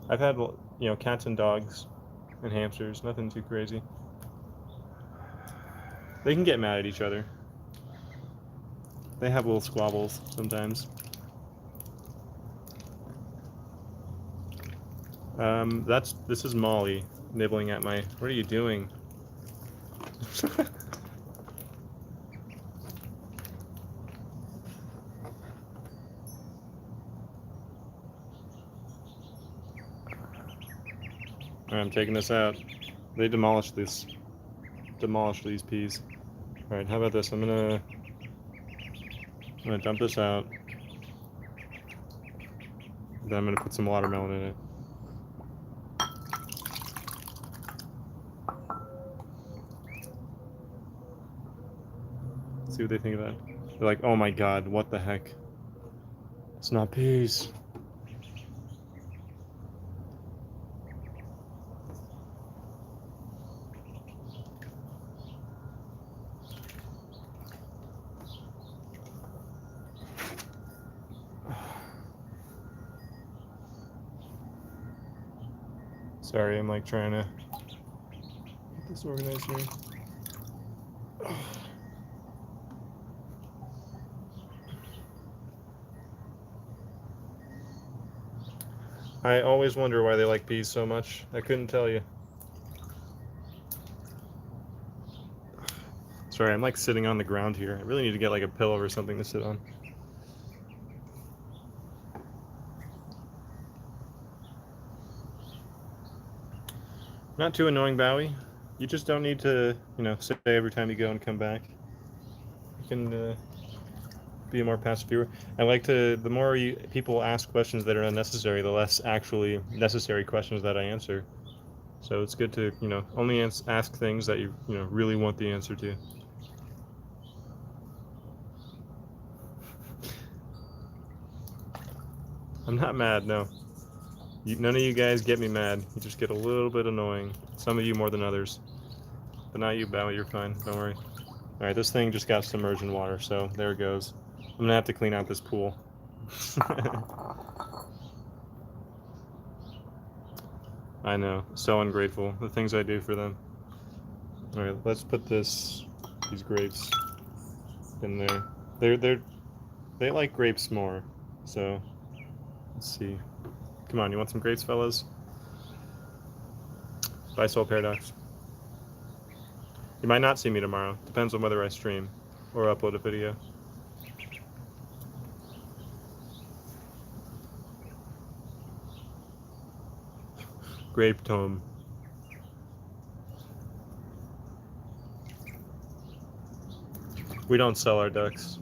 I've had, you know, cats and dogs and hamsters. Nothing too crazy. They can get mad at each other. They have little squabbles sometimes. This is Molly nibbling at my. What are you doing? Alright, I'm taking this out. They demolished these peas. Alright, how about this? I'm gonna dump this out. Then I'm gonna put some watermelon in it. See what they think of that. They're like, oh my god, what the heck? It's not peas. Sorry, I'm like trying to get this organized here. I always wonder why they like peas so much. I couldn't tell you. Sorry, I'm like sitting on the ground here. I really need to get like a pillow or something to sit on. Not too annoying, Bowie. You just don't need to, you know, say every time you go and come back. You can be a more passive viewer. I like to, the more people ask questions that are unnecessary, the less actually necessary questions that I answer. So it's good to, you know, only ask things that you know, really want the answer to. I'm not mad, no. None of you guys get me mad. You just get a little bit annoying. Some of you more than others. But not you, Bowie, you're fine. Don't worry. Alright, this thing just got submerged in water, so there it goes. I'm gonna have to clean out this pool. I know, so ungrateful. The things I do for them. Alright, let's put these grapes in there. They like grapes more, so let's see. Come on, you want some grapes, fellas? Bye, Soul Paradox. You might not see me tomorrow. Depends on whether I stream or upload a video. Grape Tome. We don't sell our ducks.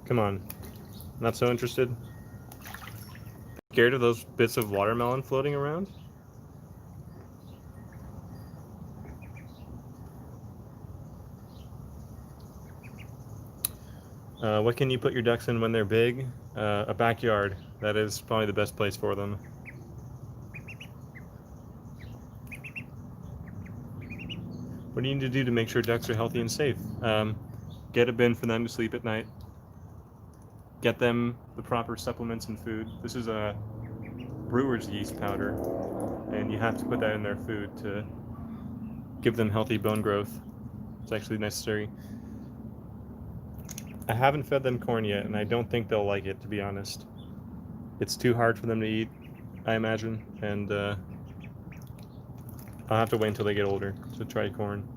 Come on. Not so interested? Scared of those bits of watermelon floating around? What can you put your ducks in when they're big? A backyard. That is probably the best place for them. What do you need to do to make sure ducks are healthy and safe? Get a bin for them to sleep at night. Get them the proper supplements and food. This is a brewer's yeast powder, and you have to put that in their food to give them healthy bone growth. It's actually necessary. I haven't fed them corn yet, and I don't think they'll like it, to be honest. It's too hard for them to eat, I imagine, and I'll have to wait until they get older to try corn.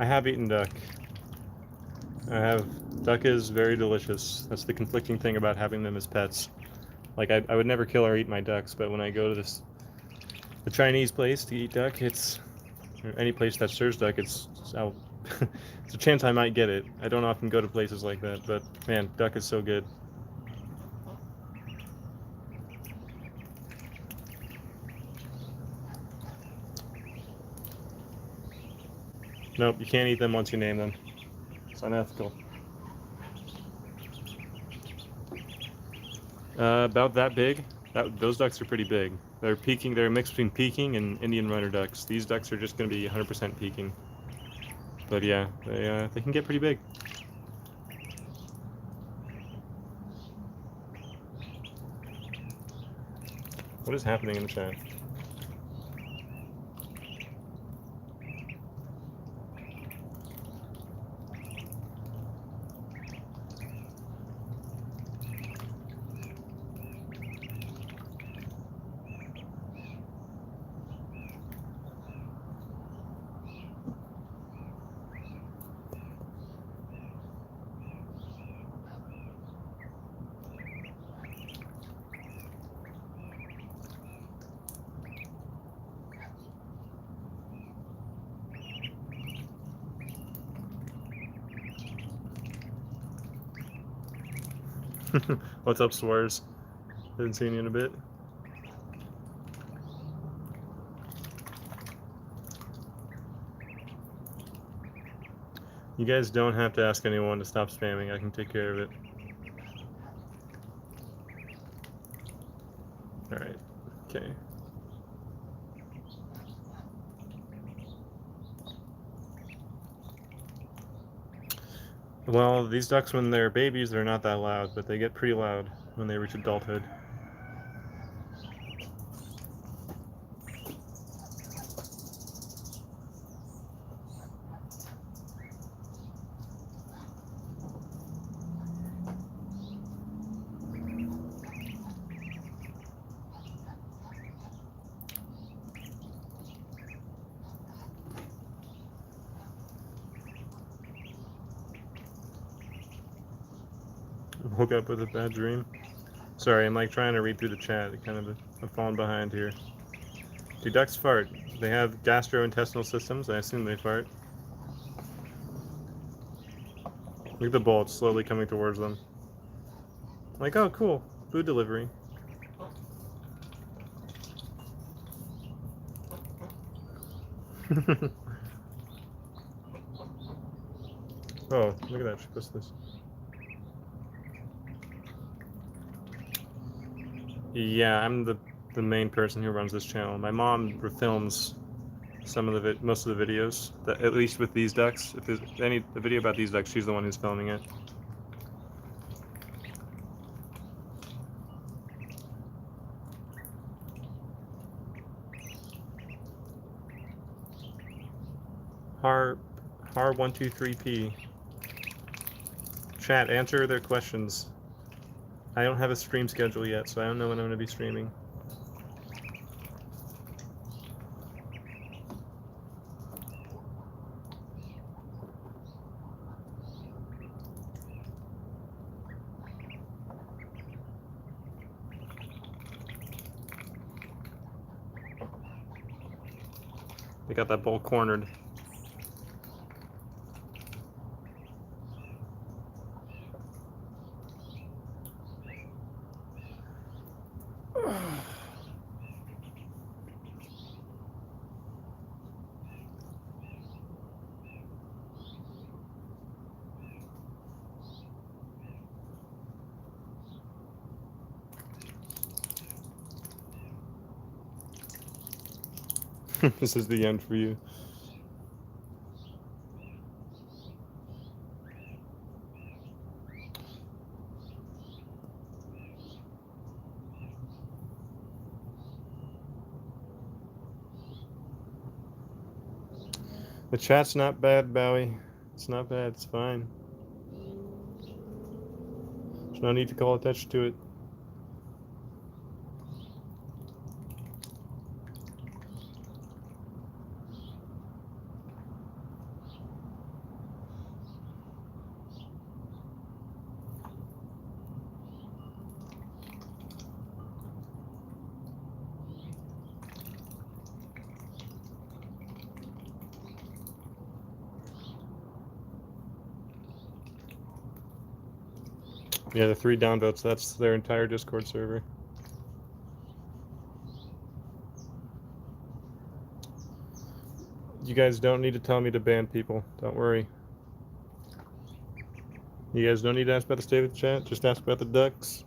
I have eaten duck. Duck is very delicious. That's the conflicting thing about having them as pets. Like, I would never kill or eat my ducks, but when I go to the Chinese place to eat duck, or any place that serves duck, it's a chance I might get it. I don't often go to places like that, but man, duck is so good. Nope, you can't eat them once you name them. It's unethical. About that big. Those ducks are pretty big. They're Peking. They're a mix between Peking and Indian runner ducks. These ducks are just going to be 100% Peking. But yeah, they can get pretty big. What is happening in the chat? What's up, Swears? Haven't seen you in a bit. You guys don't have to ask anyone to stop spamming. I can take care of it. Alright. Okay. Well, these ducks, when they're babies, they're not that loud, but they get pretty loud when they reach adulthood. Woke up with a bad dream. Sorry, I'm like trying to read through the chat. I'm falling behind here. Do ducks fart? They have gastrointestinal systems. I assume they fart. Look at the bowl. It's slowly coming towards them. Like, oh, cool. Food delivery. Oh, look at that. What's this? Yeah, I'm the main person who runs this channel. My mom films most of the videos. At least with these ducks. If there's a video about these ducks, she's the one who's filming it. Har123p. Chat, answer their questions. I don't have a stream schedule yet, so I don't know when I'm going to be streaming. They got that bowl cornered. This is the end for you. The chat's not bad, Bowie. It's not bad. It's fine. There's no need to call attention to it. Yeah, the 3 downvotes, that's their entire Discord server. You guys don't need to tell me to ban people. Don't worry. You guys don't need to ask about the state of the chat. Just ask about the ducks.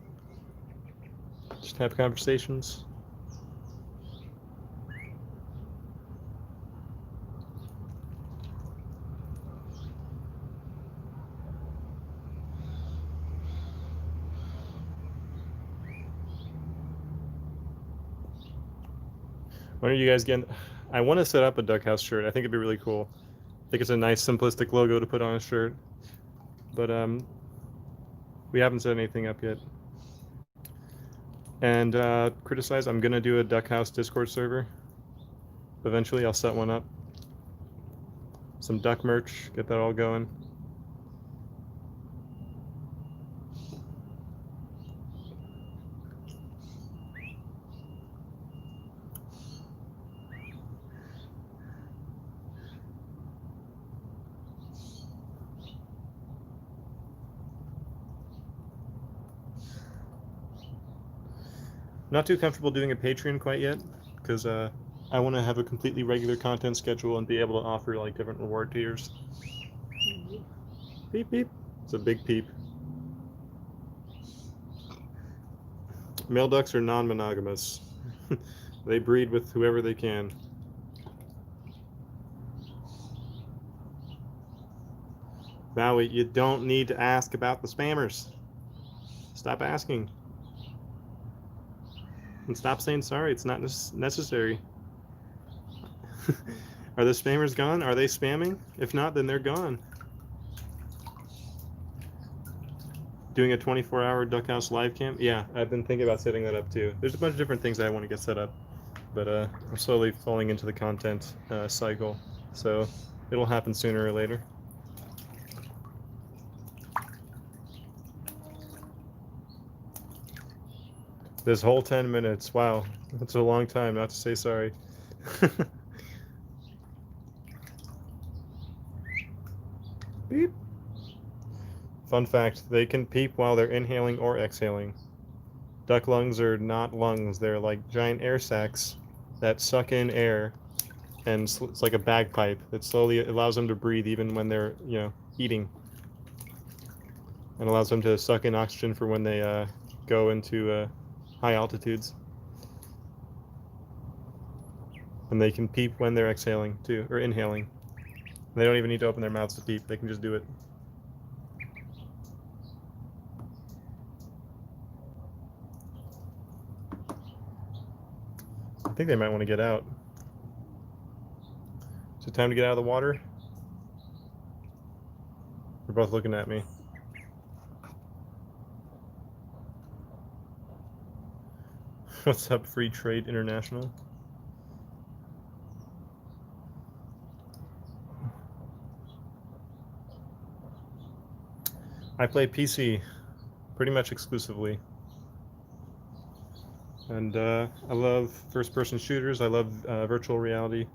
Just have conversations. When are you guys getting? I want to set up a duck house shirt. I think it'd be really cool. I think it's a nice simplistic logo to put on a shirt. But we haven't set anything up yet. And criticize, I'm gonna do a duck house Discord server. Eventually I'll set one up. Some duck merch, get that all going. Not too comfortable doing a Patreon quite yet, because I want to have a completely regular content schedule and be able to offer like different reward tiers. Beep beep. It's a big peep. Male ducks are non-monogamous. They breed with whoever they can. Maui, you don't need to ask about the spammers. Stop asking. And stop saying sorry. It's not necessary. Are the spammers gone? Are they spamming? If not, then they're gone. Doing a 24-hour Duckhouse live cam? Yeah, I've been thinking about setting that up too. There's a bunch of different things I want to get set up, but I'm slowly falling into the content cycle, so it'll happen sooner or later. This whole 10 minutes, wow, that's a long time not to say sorry. Beep. Fun fact, they can peep while they're inhaling or exhaling. Duck lungs are not lungs, they're like giant air sacs that suck in air, and it's like a bagpipe that slowly allows them to breathe even when they're, eating, and allows them to suck in oxygen for when they go into high altitudes. And they can peep when they're exhaling too, or inhaling. They don't even need to open their mouths to peep, they can just do it. I think they might want to get out. Is it time to get out of the water? They're both looking at me. What's up, Free Trade International? I play PC pretty much exclusively. And I love first-person shooters. I love virtual reality.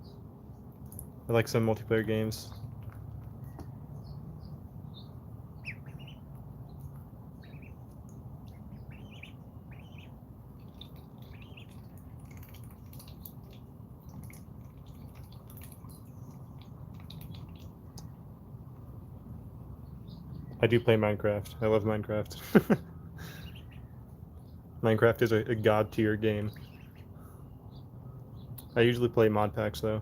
I like some multiplayer games. I do play Minecraft. I love Minecraft. Minecraft is a god tier game. I usually play mod packs though.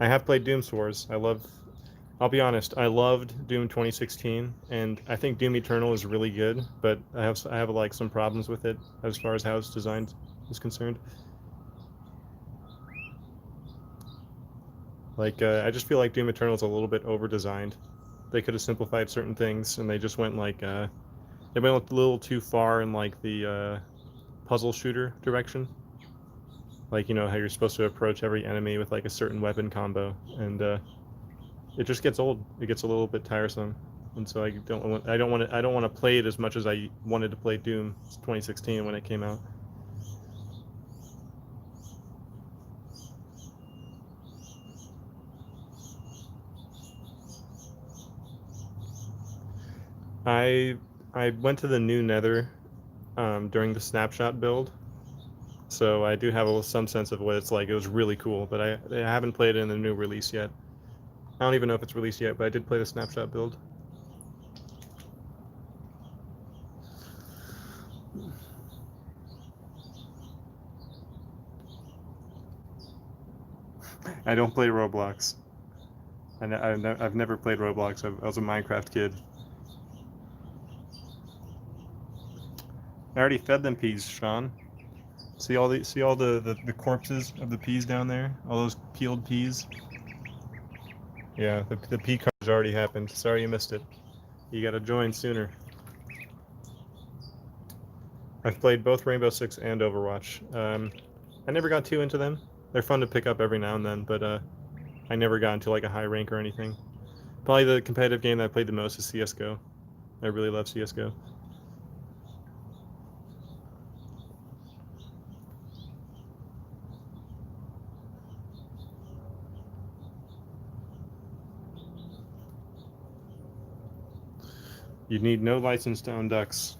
I have played Doom Wars. I'll be honest, I loved Doom 2016, and I think Doom Eternal is really good, but I have like some problems with it as far as how it's designed is concerned. Like I just feel like Doom Eternal is a little bit over designed. They could have simplified certain things, and they just went like they went a little too far in like the puzzle shooter direction. Like, how you're supposed to approach every enemy with like a certain weapon combo, and it just gets old. It gets a little bit tiresome, and so I don't want to play it as much as I wanted to play Doom 2016 when it came out. I went to the new Nether during the snapshot build, so I do have some sense of what it's like. It was really cool, but I haven't played it in the new release yet. I don't even know if it's released yet, but I did play the snapshot build. I don't play Roblox. I've never played Roblox. I was a Minecraft kid. I already fed them peas, Sean. See all the corpses of the peas down there? All those peeled peas? Yeah, the pea cards already happened. Sorry you missed it. You gotta join sooner. I've played both Rainbow Six and Overwatch. I never got too into them. They're fun to pick up every now and then, but I never got into like a high rank or anything. Probably the competitive game that I played the most is CS:GO. I really love CS:GO. You need no license to own ducks,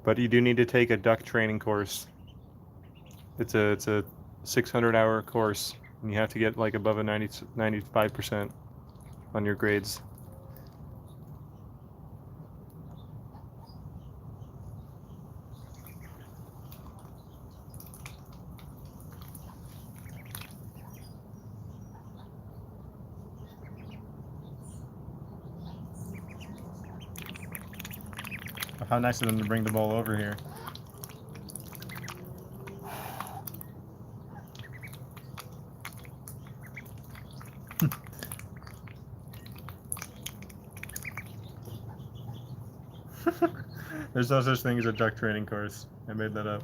but you do need to take a duck training course. It's a 600-hour course, and you have to get like above a 95% on your grades. How nice of them to bring the ball over here. There's no such thing as a duck training course. I made that up.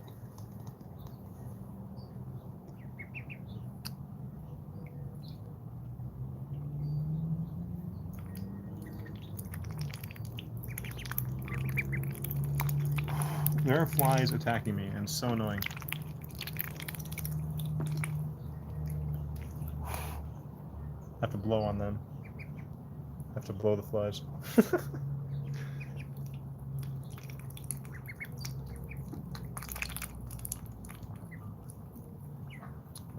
There are flies attacking me, and it's so annoying. I have to blow on them. I have to blow the flies.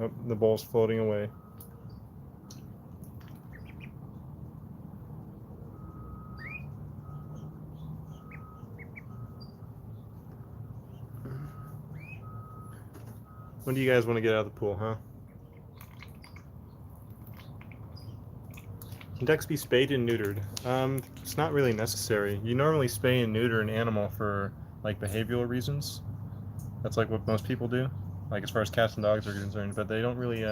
Oh, the ball's floating away. When do you guys want to get out of the pool, huh? Can ducks be spayed and neutered? It's not really necessary. You normally spay and neuter an animal for like behavioral reasons. That's like what most people do, like as far as cats and dogs are concerned. But they don't really.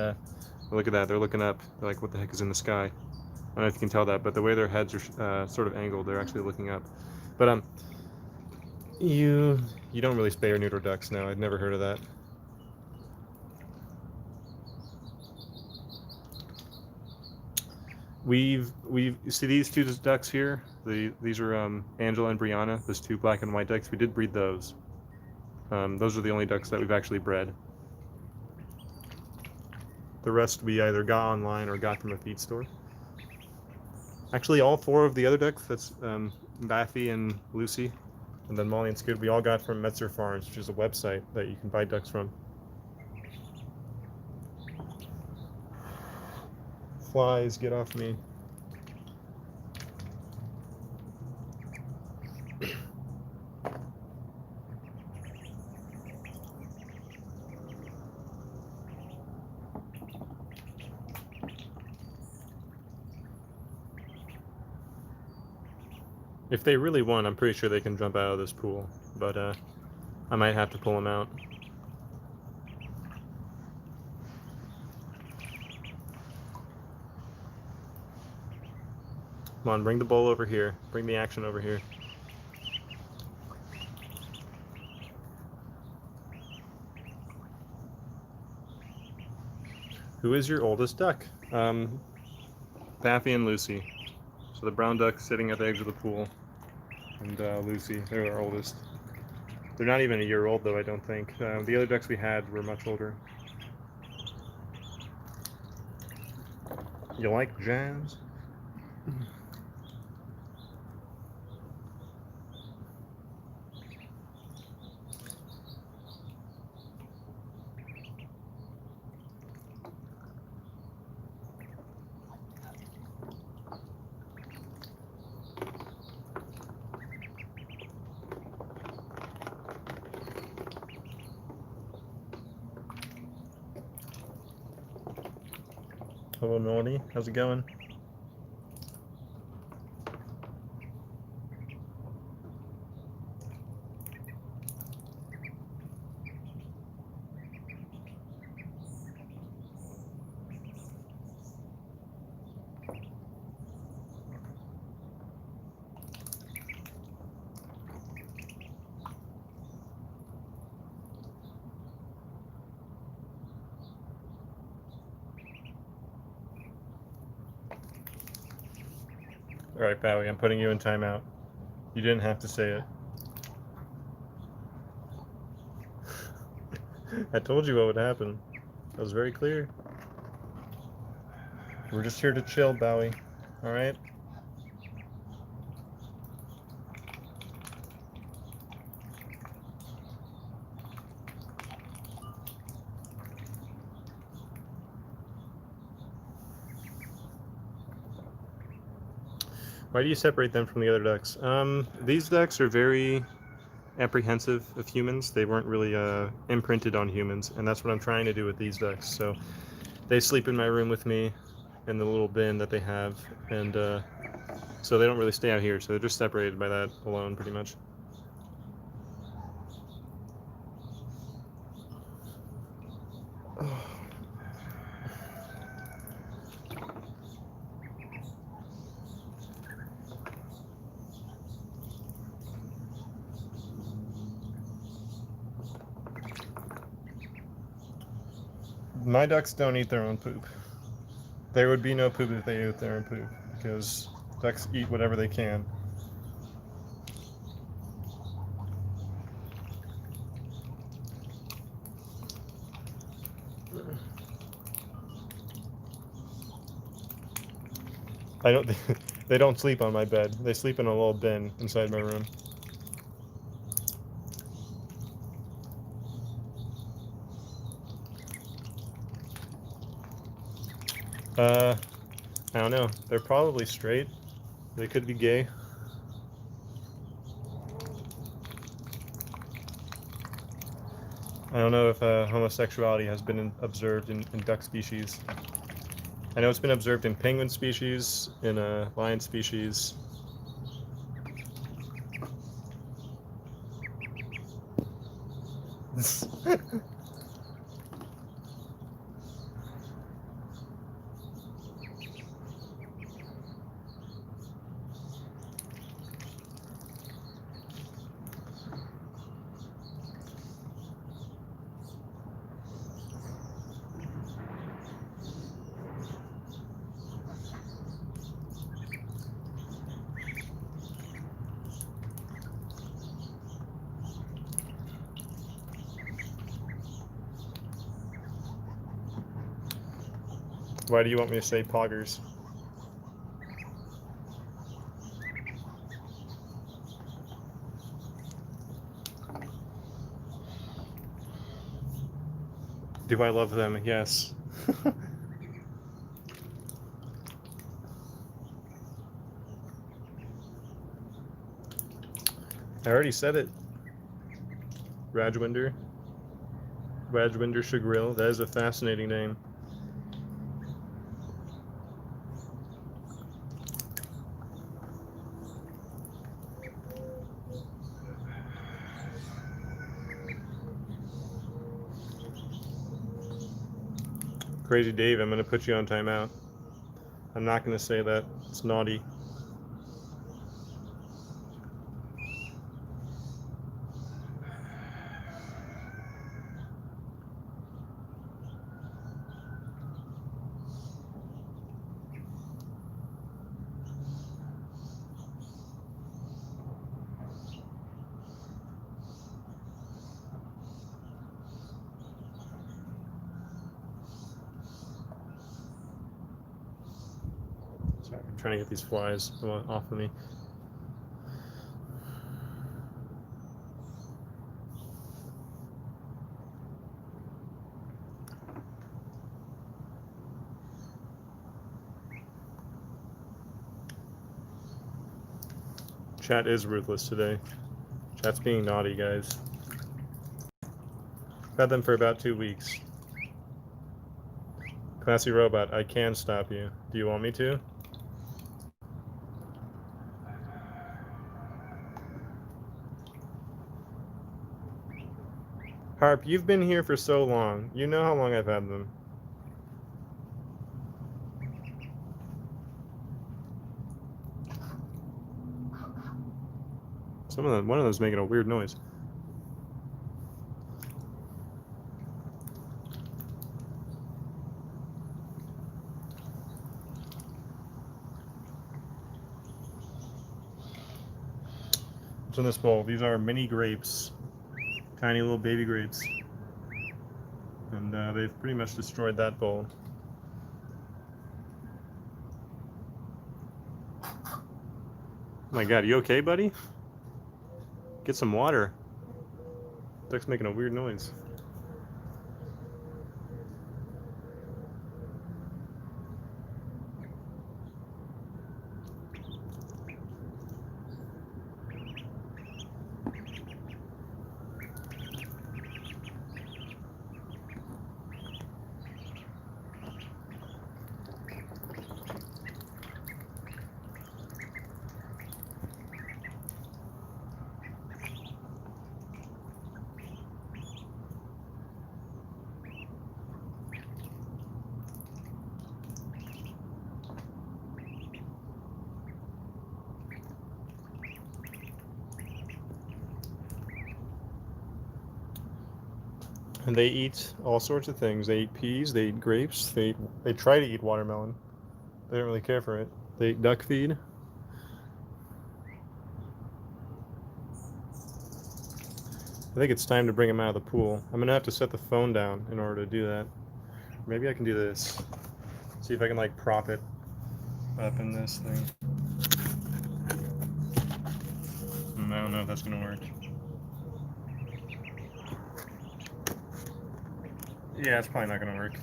Look at that. They're looking up. They're like, what the heck is in the sky? I don't know if you can tell that, but the way their heads are sort of angled, they're actually looking up. But you don't really spay or neuter ducks. No, I'd never heard of that. We've see these two ducks here. These are Angela and Brianna. Those two black and white ducks. We did breed those. Those are the only ducks that we've actually bred. The rest we either got online or got from a feed store. Actually, all four of the other ducks, that's Baffy and Lucy, and then Molly and Scoot, we all got from Metzer Farms, which is a website that you can buy ducks from. Flies, get off me. If they really want, I'm pretty sure they can jump out of this pool, but I might have to pull them out. Come on, bring the ball over here. Bring the action over here. Who is your oldest duck? Baffy and Lucy. So the brown duck sitting at the edge of the pool, and Lucy, they're our oldest. They're not even a year old though, I don't think. The other ducks we had were much older. You like jazz? Hello, Naughty. How's it going? All right, Bowie, I'm putting you in timeout. You didn't have to say it. I told you what would happen. That was very clear. We're just here to chill, Bowie. All right? Why do you separate them from the other ducks? These ducks are very apprehensive of humans. They weren't really imprinted on humans, and that's what I'm trying to do with these ducks. So they sleep in my room with me in the little bin that they have, and so they don't really stay out here. So they're just separated by that alone, pretty much. My ducks don't eat their own poop. There would be no poop if they ate their own poop, because ducks eat whatever they can. I don't. They don't sleep on my bed. They sleep in a little bin inside my room. I don't know. They're probably straight. They could be gay. I don't know if homosexuality has been observed in duck species. I know it's been observed in penguin species, in lion species. Why do you want me to say poggers? Do I love them? Yes. I already said it. Rajwinder. Rajwinder Shagril. That is a fascinating name. Crazy Dave, I'm going to put you on timeout. I'm not going to say that. It's naughty. Sorry, I'm trying to get these flies off of me. Chat is ruthless today. Chat's being naughty, guys. I've had them for about 2 weeks. Classy robot, I can stop you. Do you want me to? Harp, you've been here for so long. You know how long I've had them. One of them's making a weird noise. What's in this bowl? These are mini grapes. Tiny little baby grapes. And they've pretty much destroyed that bowl. Oh my god, you okay, buddy? Get some water. Duck's making a weird noise. And they eat all sorts of things. They eat peas, they eat grapes, they try to eat watermelon. They don't really care for it. They eat duck feed. I think it's time to bring him out of the pool. I'm gonna have to set the phone down in order to do that. Maybe I can do this. See if I can like prop it up in this thing. I don't know if that's gonna work. Yeah, it's probably not gonna work.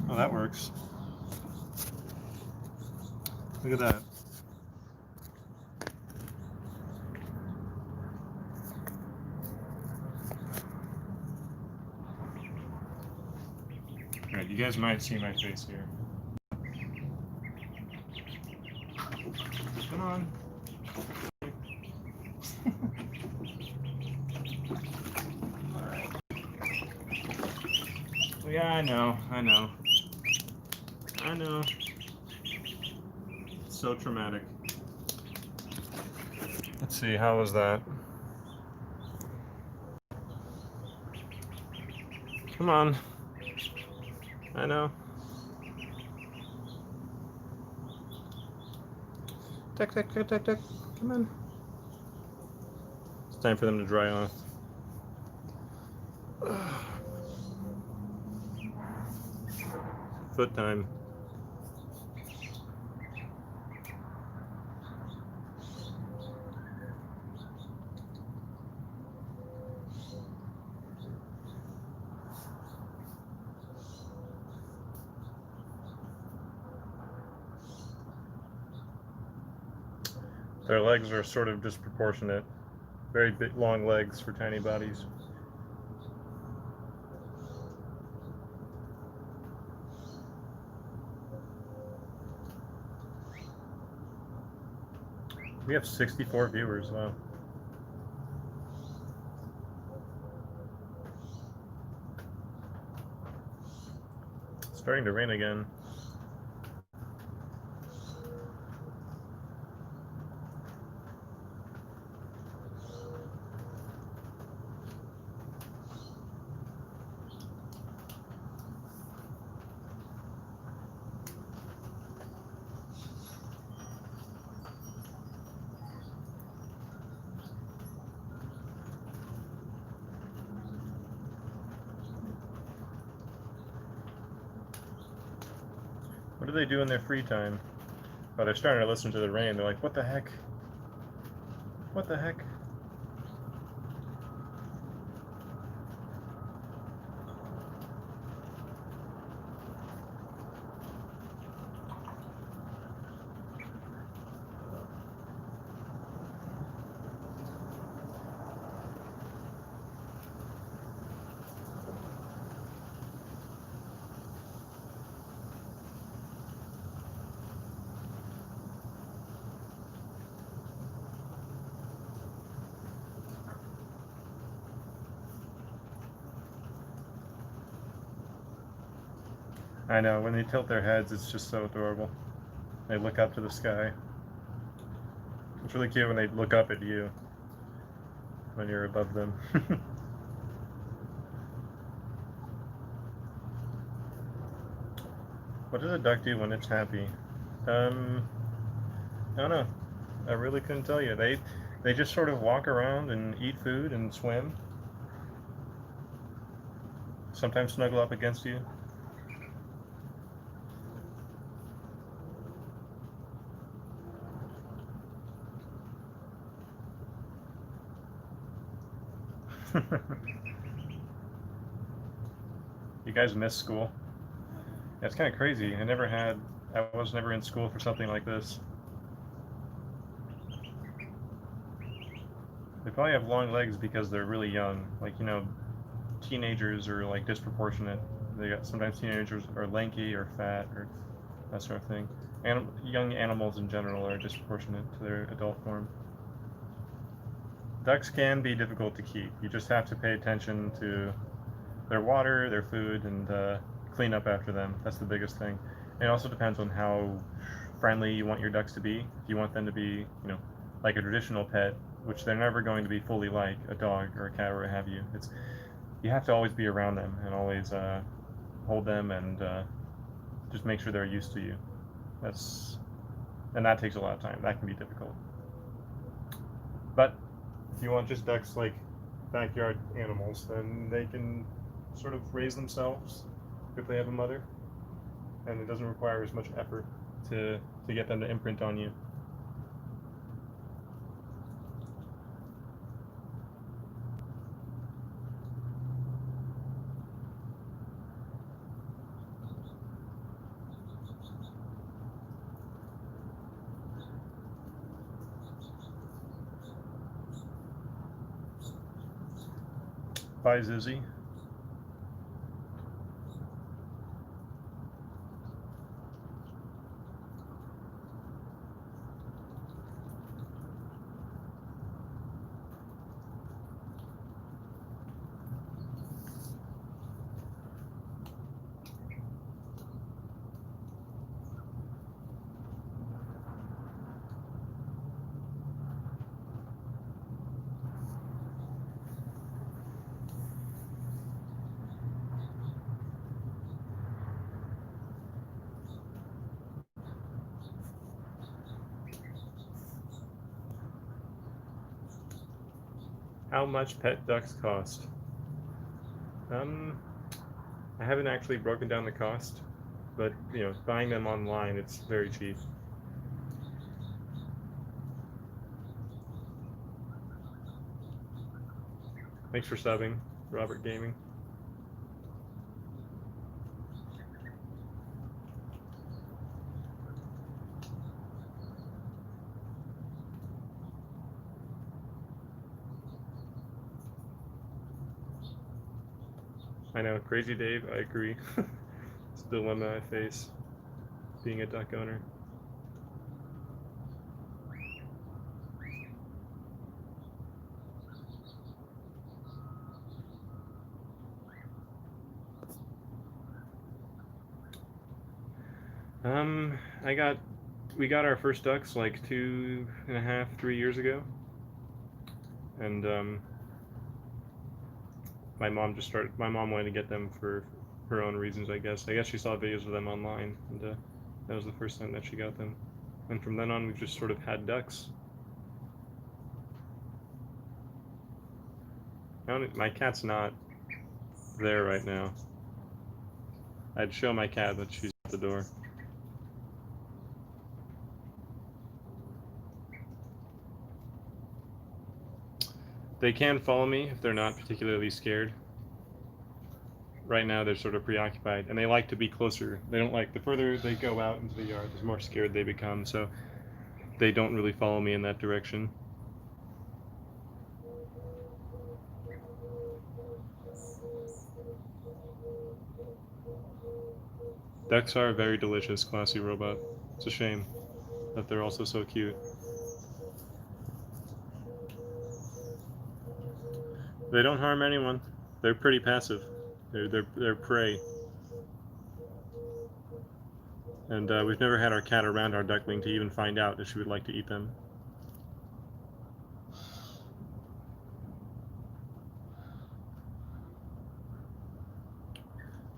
Oh, that works. Look at that. Alright, you guys might see my face here. Come on. Yeah, I know. It's so traumatic. Let's see, how was that? Come on. I know. Tick. Come on. It's time for them to dry off. Foot time. Their legs are sort of disproportionate. Very big, long legs for tiny bodies. We have 64 viewers, wow. It's starting to rain again. What do they do in their free time? Oh, they're starting to listen to the rain. They're like, what the heck? What the heck? I know, when they tilt their heads, it's just so adorable. They look up to the sky. It's really cute when they look up at you when you're above them. What does a duck do when it's happy? I don't know. I really couldn't tell you. They just sort of walk around and eat food and swim. Sometimes snuggle up against you. You guys miss school? That's kind of crazy. I was never in school for something like this. They probably have long legs because they're really young. Like, you know, teenagers are like disproportionate. Sometimes teenagers are lanky or fat or that sort of thing. Young animals in general are disproportionate to their adult form. Ducks can be difficult to keep. You just have to pay attention to their water, their food, and clean up after them. That's the biggest thing. And it also depends on how friendly you want your ducks to be. If you want them to be, you know, like a traditional pet, which they're never going to be fully like a dog or a cat or what have you. You have to always be around them and always hold them and just make sure they're used to you. And that takes a lot of time. That can be difficult. But if you want just ducks like backyard animals, then they can sort of raise themselves if they have a mother, and it doesn't require as much effort to get them to imprint on you. Bye, Zizzy. How much pet ducks cost? I haven't actually broken down the cost, but you know, buying them online, it's very cheap. Thanks for subbing, Robert Gaming. I know, Crazy Dave, I agree. It's a dilemma I face being a duck owner. Um, we got our first ducks like 2.5, 3 years ago, and my mom wanted to get them for her own reasons, I guess. I guess she saw videos of them online, and that was the first time that she got them. And from then on, we've just sort of had ducks. My cat's not there right now. I'd show my cat, but she's at the door. They can follow me if they're not particularly scared. Right now, they're sort of preoccupied, and they like to be closer. They don't like, the further they go out into the yard, the more scared they become, so they don't really follow me in that direction. Ducks are a very delicious, classy robot. It's a shame that they're also so cute. They don't harm anyone. They're pretty passive. They're prey. And we've never had our cat around our duckling to even find out if she would like to eat them.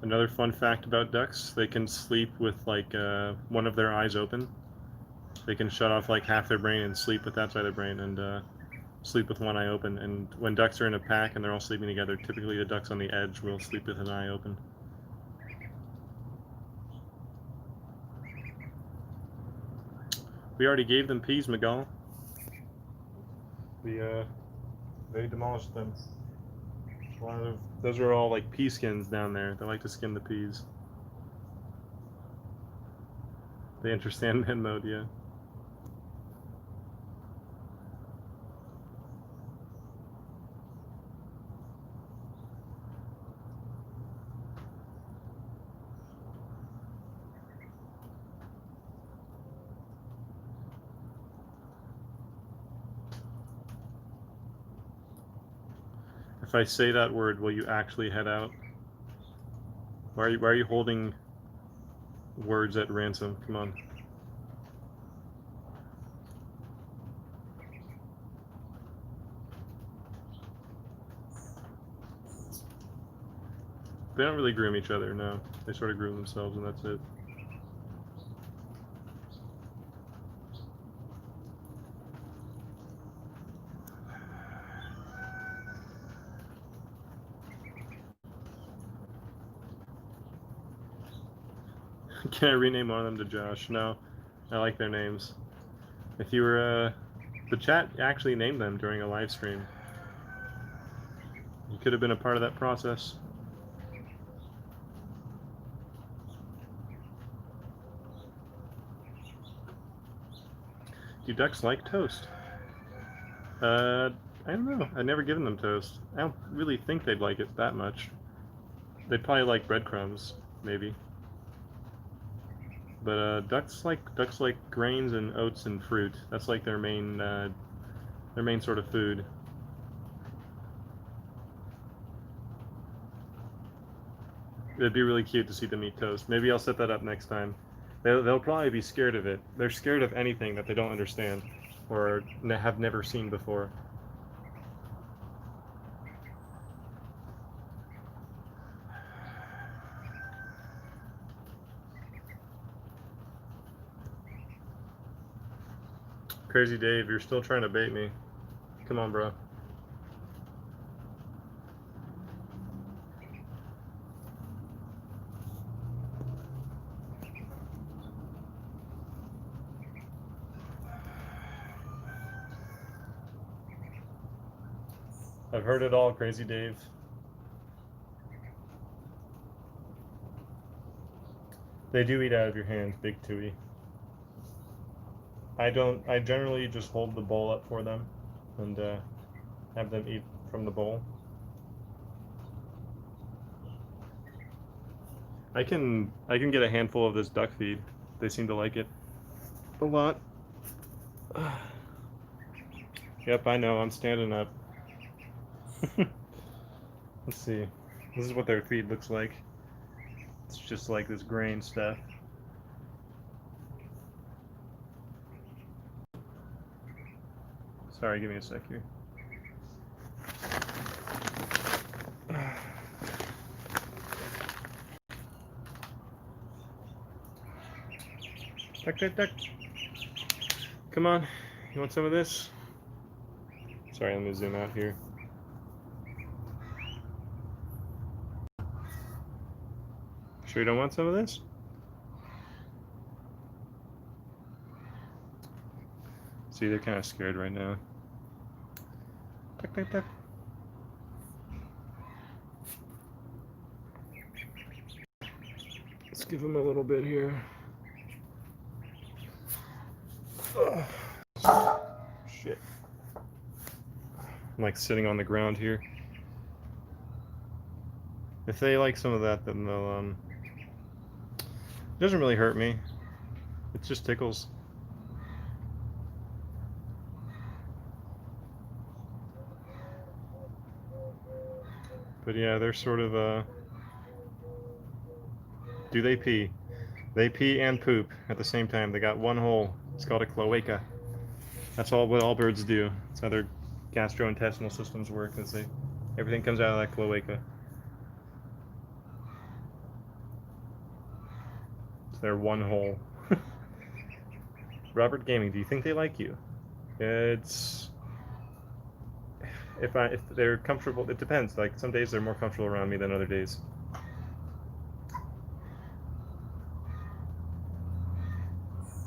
Another fun fact about ducks, they can sleep with like one of their eyes open. They can shut off like half their brain and sleep with that side of their brain, and sleep with one eye open. And when ducks are in a pack and they're all sleeping together, typically the ducks on the edge will sleep with an eye open. We already gave them peas, Miguel. They demolished them. A lot of those are all like pea skins down there. They like to skin the peas. They enter Sandman mode, yeah. If I say that word, will you actually head out? Why are you holding words at ransom? Come on. They don't really groom each other, no. They sort of groom themselves and that's it. Can I rename one of them to Josh? No. I like their names. If you were, the chat actually named them during a live stream. You could have been a part of that process. Do ducks like toast? I don't know. I've never given them toast. I don't really think they'd like it that much. They'd probably like breadcrumbs, maybe. But ducks like grains and oats and fruit. That's like their main sort of food. It'd be really cute to see them eat toast. Maybe I'll set that up next time. They'll probably be scared of it. They're scared of anything that they don't understand or have never seen before. Crazy Dave, you're still trying to bait me. Come on, bro. I've heard it all, Crazy Dave. They do eat out of your hands, Big Tui. I generally just hold the bowl up for them and have them eat from the bowl. I can get a handful of this duck feed. They seem to like it a lot. Yep, I know. I'm standing up. Let's see. This is what their feed looks like. It's just like this grain stuff. Sorry, give me a sec here. Duck, duck, duck. Come on. You want some of this? Sorry, let me zoom out here. Sure you don't want some of this? See, they're kind of scared right now. Duck, duck, duck. Let's give them a little bit here. Oh, shit. I'm like sitting on the ground here. If they like some of that, then they'll, it doesn't really hurt me. It just tickles. But yeah, they're sort of, do they pee? They pee and poop at the same time. They got one hole. It's called a cloaca. That's what all birds do. That's how their gastrointestinal systems work. Everything comes out of that cloaca. It's their one hole. Robert Gaming, do you think they like you? It's if they're comfortable. It depends. Like some days they're more comfortable around me than other days.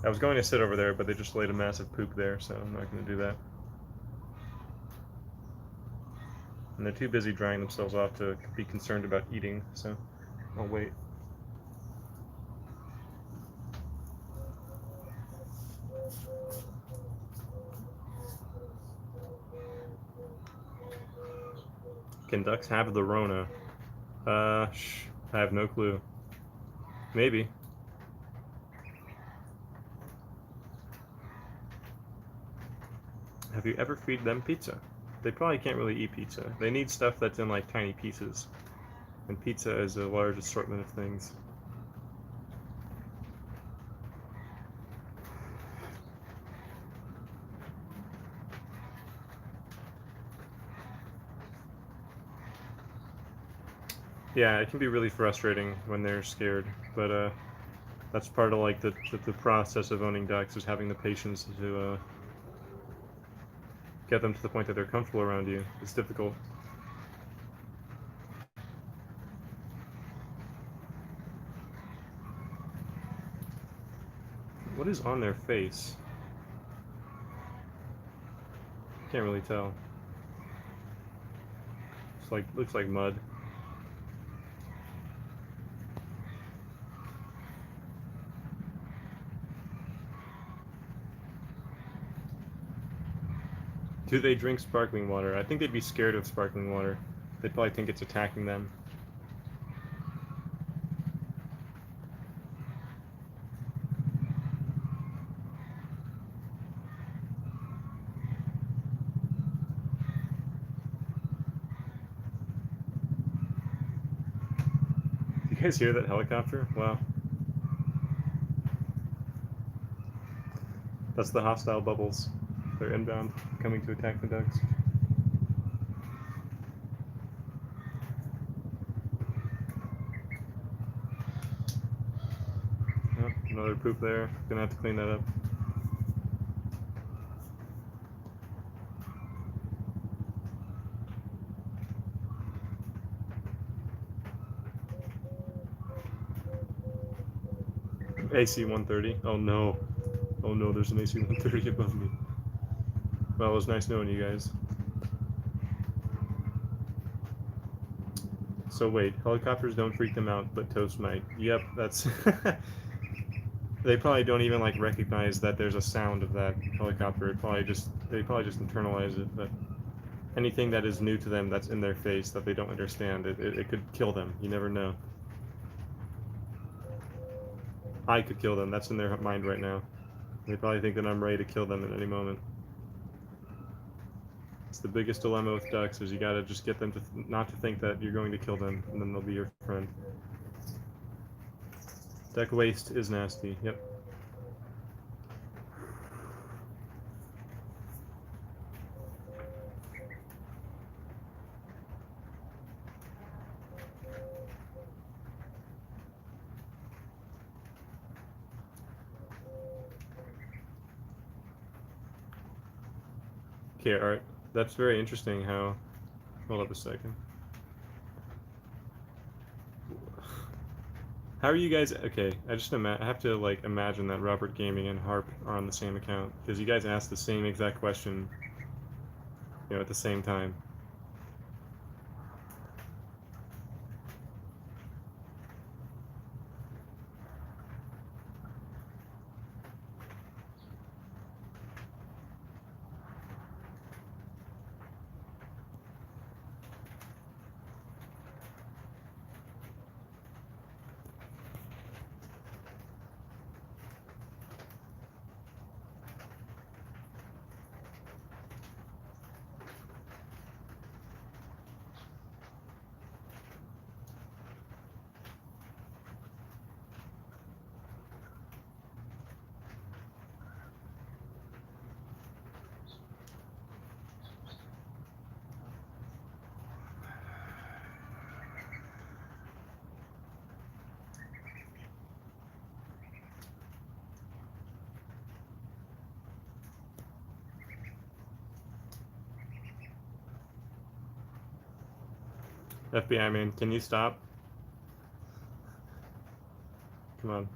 I was going to sit over there, but they just laid a massive poop there, so I'm not going to do that. And they're too busy drying themselves off to be concerned about eating, so I'll wait. Can ducks have the Rona? I have no clue. Maybe. Have you ever feed them pizza? They probably can't really eat pizza. They need stuff that's in like tiny pieces. And pizza is a large assortment of things. Yeah, it can be really frustrating when they're scared, but that's part of like the process of owning ducks, is having the patience to get them to the point that they're comfortable around you. It's difficult. What is on their face? Can't really tell. It's like, looks like mud. Do they drink sparkling water? I think they'd be scared of sparkling water. They'd probably think it's attacking them. You guys hear that helicopter? Wow. That's the hostile bubbles. They're inbound, coming to attack the ducks. Oh, another poop there. Gonna have to clean that up. AC 130. Oh no. Oh no, there's an AC 130 above me. Well, it was nice knowing you guys. So wait, helicopters don't freak them out, but toast might. Yep, that's... They probably don't even like recognize that there's a sound of that helicopter. They probably just internalize it, but anything that is new to them that's in their face that they don't understand, it could kill them. You never know. I could kill them. That's in their mind right now. They probably think that I'm ready to kill them at any moment. It's the biggest dilemma with ducks, is you gotta just get them to not to think that you're going to kill them, and then they'll be your friend. Duck waste is nasty. Yep. Okay, alright. That's very interesting how... Hold up a second. How are you guys... Okay, I have to, like, imagine that Robert Gaming and Harp are on the same account, because you guys asked the same exact question, you know, at the same time. FBI man, can you stop? Come on.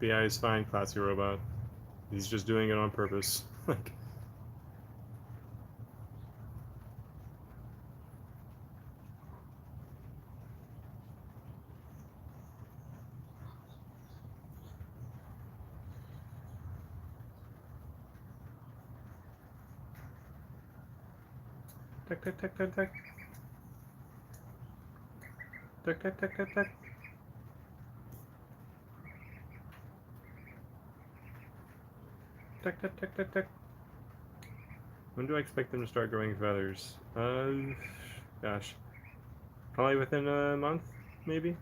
FBI is fine, classy robot. He's just doing it on purpose. Like, tick, tick, tick, tick, tick. Tick, tick, tick, tick, tick. Tick, tick, tick, tick, tick. When do I expect them to start growing feathers? Gosh. Probably within a month, maybe?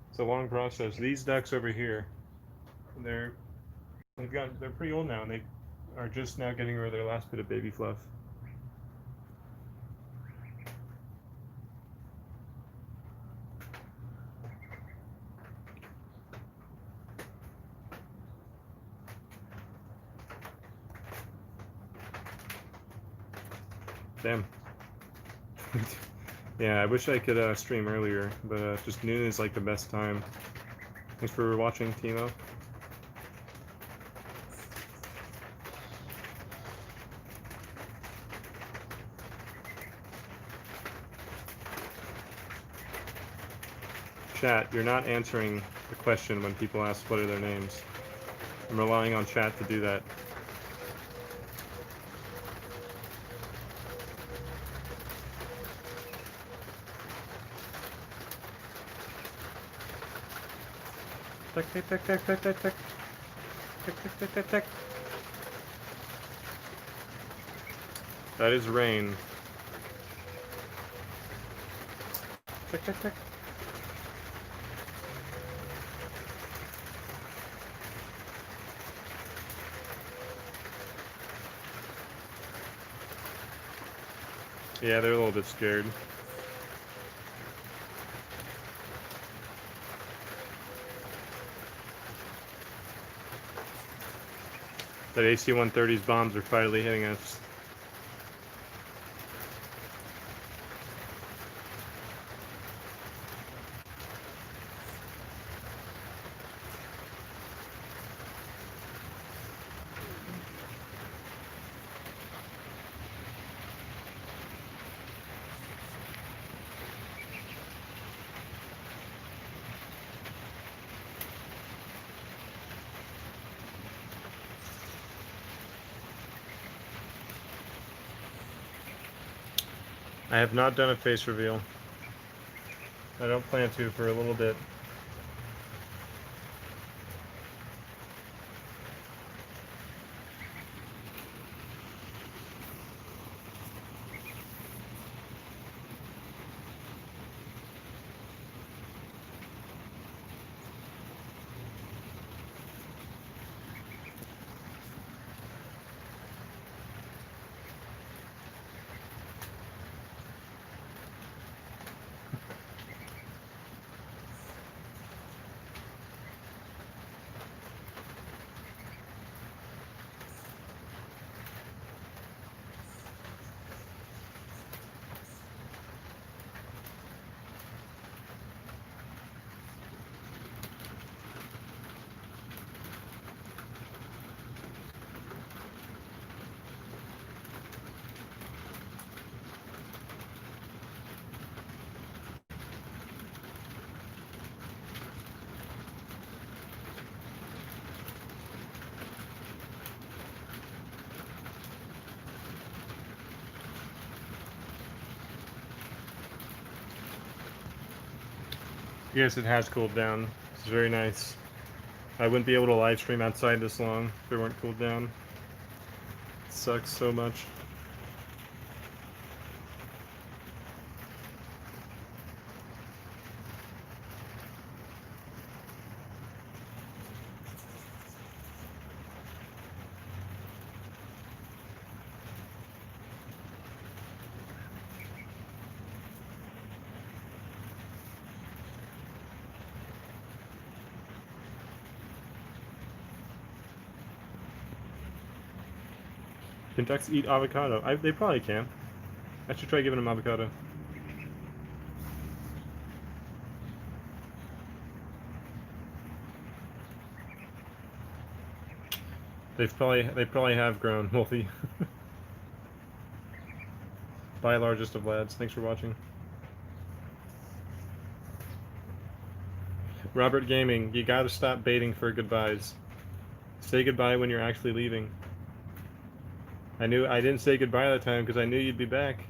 It's a long process. These ducks over here, they're pretty old now, and they are just now getting rid of their last bit of baby fluff. Damn. Yeah, I wish I could stream earlier, but just noon is like the best time. Thanks for watching, Timo. Chat, you're not answering the question when people ask what are their names. I'm relying on chat to do that. Tick, tick, tick, tick, tick, tick, tick. Tick, tick, tick, tick, tick. That is rain. Tick, tick, tick. Yeah, they're a little bit scared. That AC-130's bombs are finally hitting us. I have not done a face reveal. I don't plan to for a little bit. Yes, it has cooled down. It's very nice. I wouldn't be able to live stream outside this long if it weren't cooled down. It sucks so much. Can ducks eat avocado? They probably can. I should try giving them avocado. They probably have grown, Wolfie. Bye, largest of lads. Thanks for watching. Robert Gaming, you gotta stop baiting for goodbyes. Say goodbye when you're actually leaving. I didn't say goodbye that time because I knew you'd be back.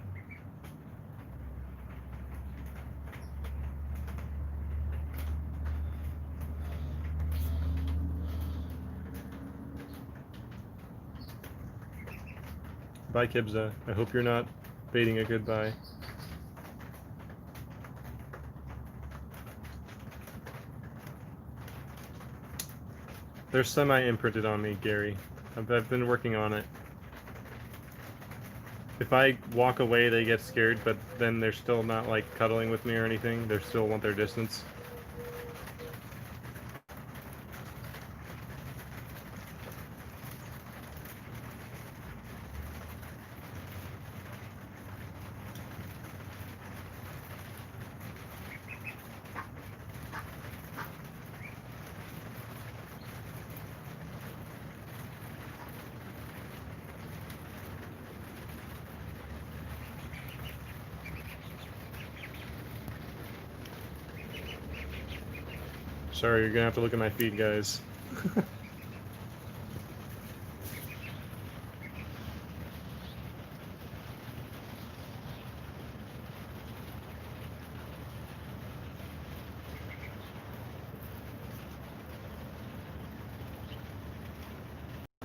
Bye, Kibza. I hope you're not baiting a goodbye. They're semi-imprinted on me, Gary. I've been working on it. If I walk away, they get scared, but then they're still not, like, cuddling with me or anything. They still want their distance. Sorry, you're gonna have to look at my feed, guys.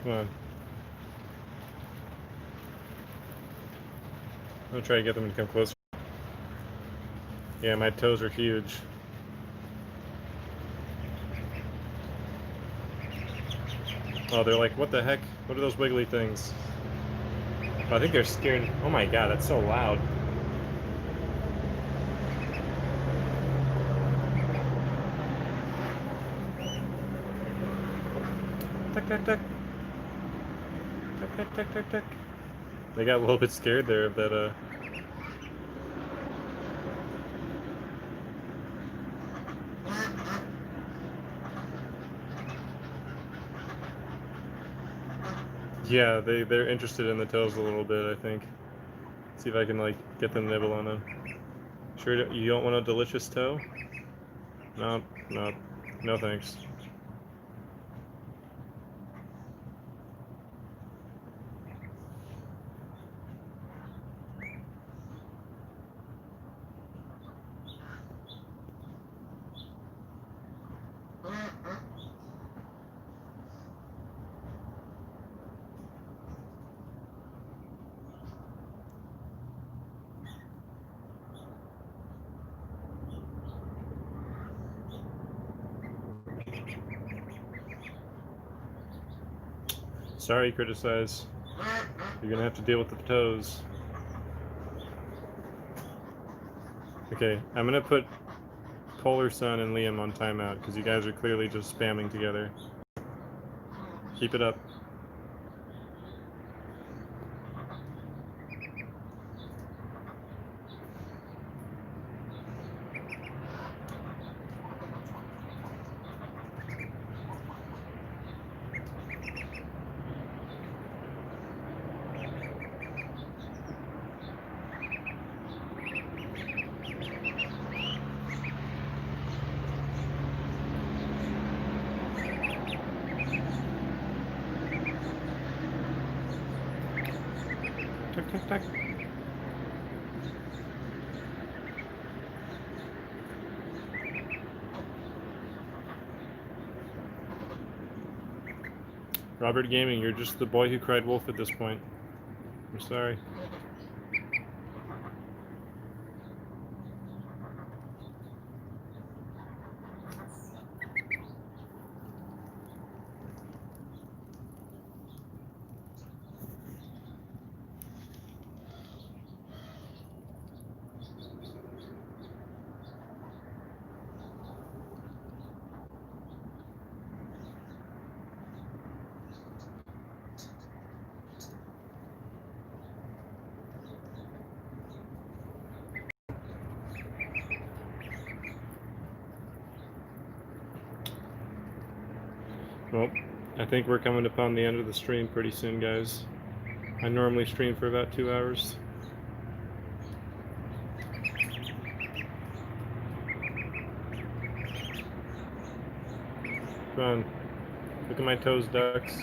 Come on. I'm gonna try to get them to come closer. Yeah, my toes are huge. Oh, they're like, what the heck? What are those wiggly things? Oh, I think they're scared. Oh my god, that's so loud. Tuck, tuck, tuck. Tuck, tuck, tuck, tuck, tuck. They got a little bit scared there of that, Yeah, they're interested in the toes a little bit, I think. See if I can, like, get them to nibble on them. Sure, you don't want a delicious toe? No, no. No thanks. Sorry, criticize. You're gonna have to deal with the toes. Okay, I'm gonna put Polar Sun and Liam on timeout because you guys are clearly just spamming together. Keep it up. Tuck, tuck, tuck. Robert Gaming, you're just the boy who cried wolf at this point. I'm sorry. Well, I think we're coming upon the end of the stream pretty soon, guys. I normally stream for about 2 hours. Come on. Look at my toes, ducks.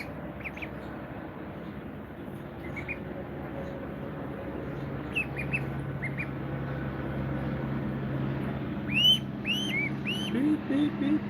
Beep, beep, beep.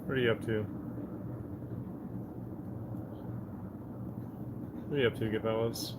What are you up to? What are you up to, good fellas?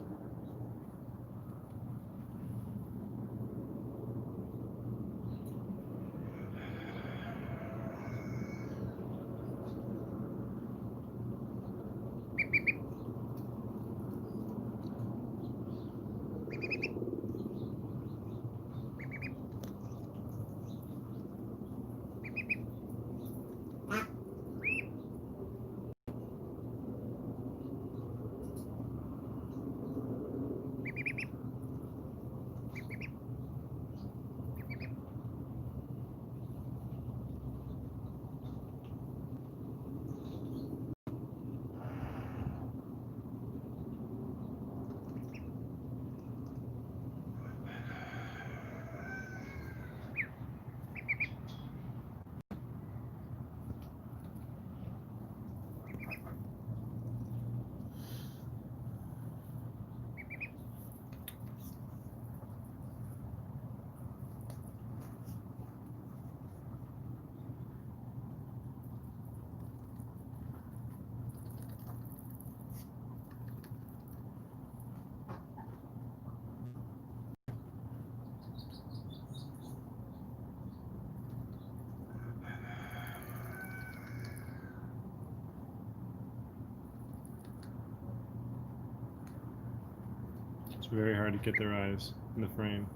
It's very hard to get their eyes in the frame,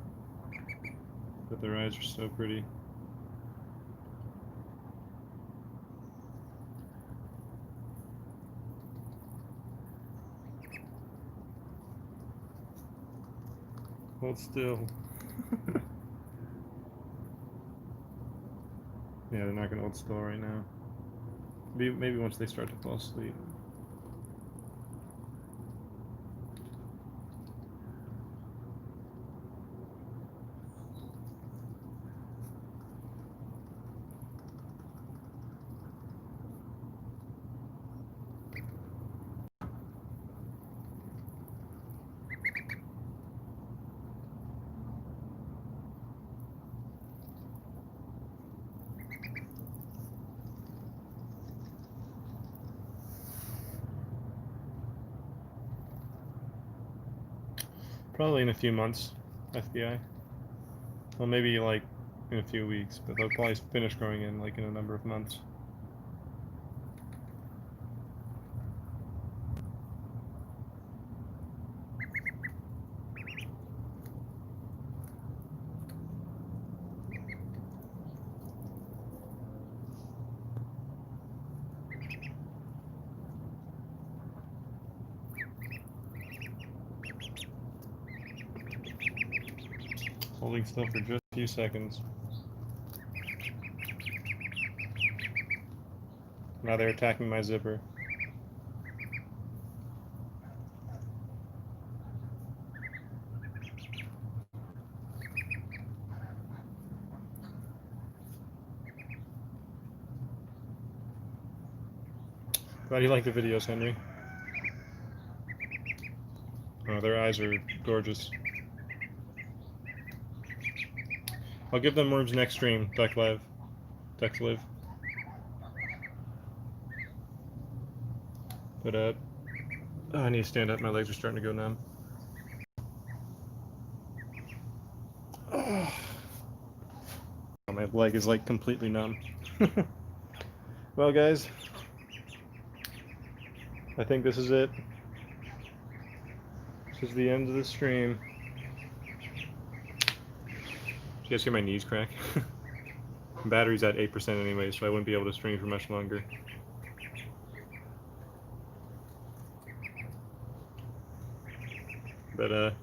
but their eyes are so pretty. Hold still. Yeah, they're not gonna hold still right now. Maybe once they start to fall asleep. Probably in a few months, FBI. Well, maybe like in a few weeks, but they'll probably finish growing in like in a number of months. Holding still for just a few seconds. Now they're attacking my zipper. Glad you like the videos, Henry. Oh, their eyes are gorgeous. I'll give them worms next stream, Ducklive. Ducklive. But oh, I need to stand up. My legs are starting to go numb. Oh, my leg is like completely numb. Well, guys, I think this is it. This is the end of the stream. Did you guys hear my knees crack? Battery's at 8% anyway, so I wouldn't be able to stream for much longer. But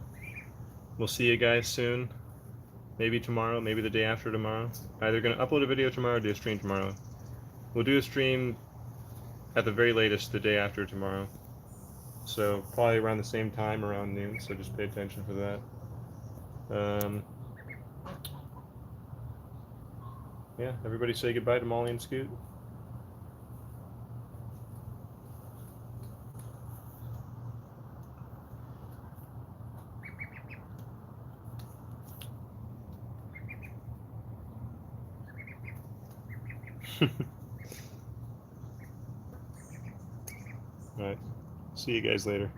we'll see you guys soon. Maybe tomorrow, maybe the day after tomorrow. Either gonna upload a video tomorrow or do a stream tomorrow. We'll do a stream at the very latest the day after tomorrow. So probably around the same time, around noon, so just pay attention for that. Yeah, everybody say goodbye to Molly and Scoot. Alright, see you guys later.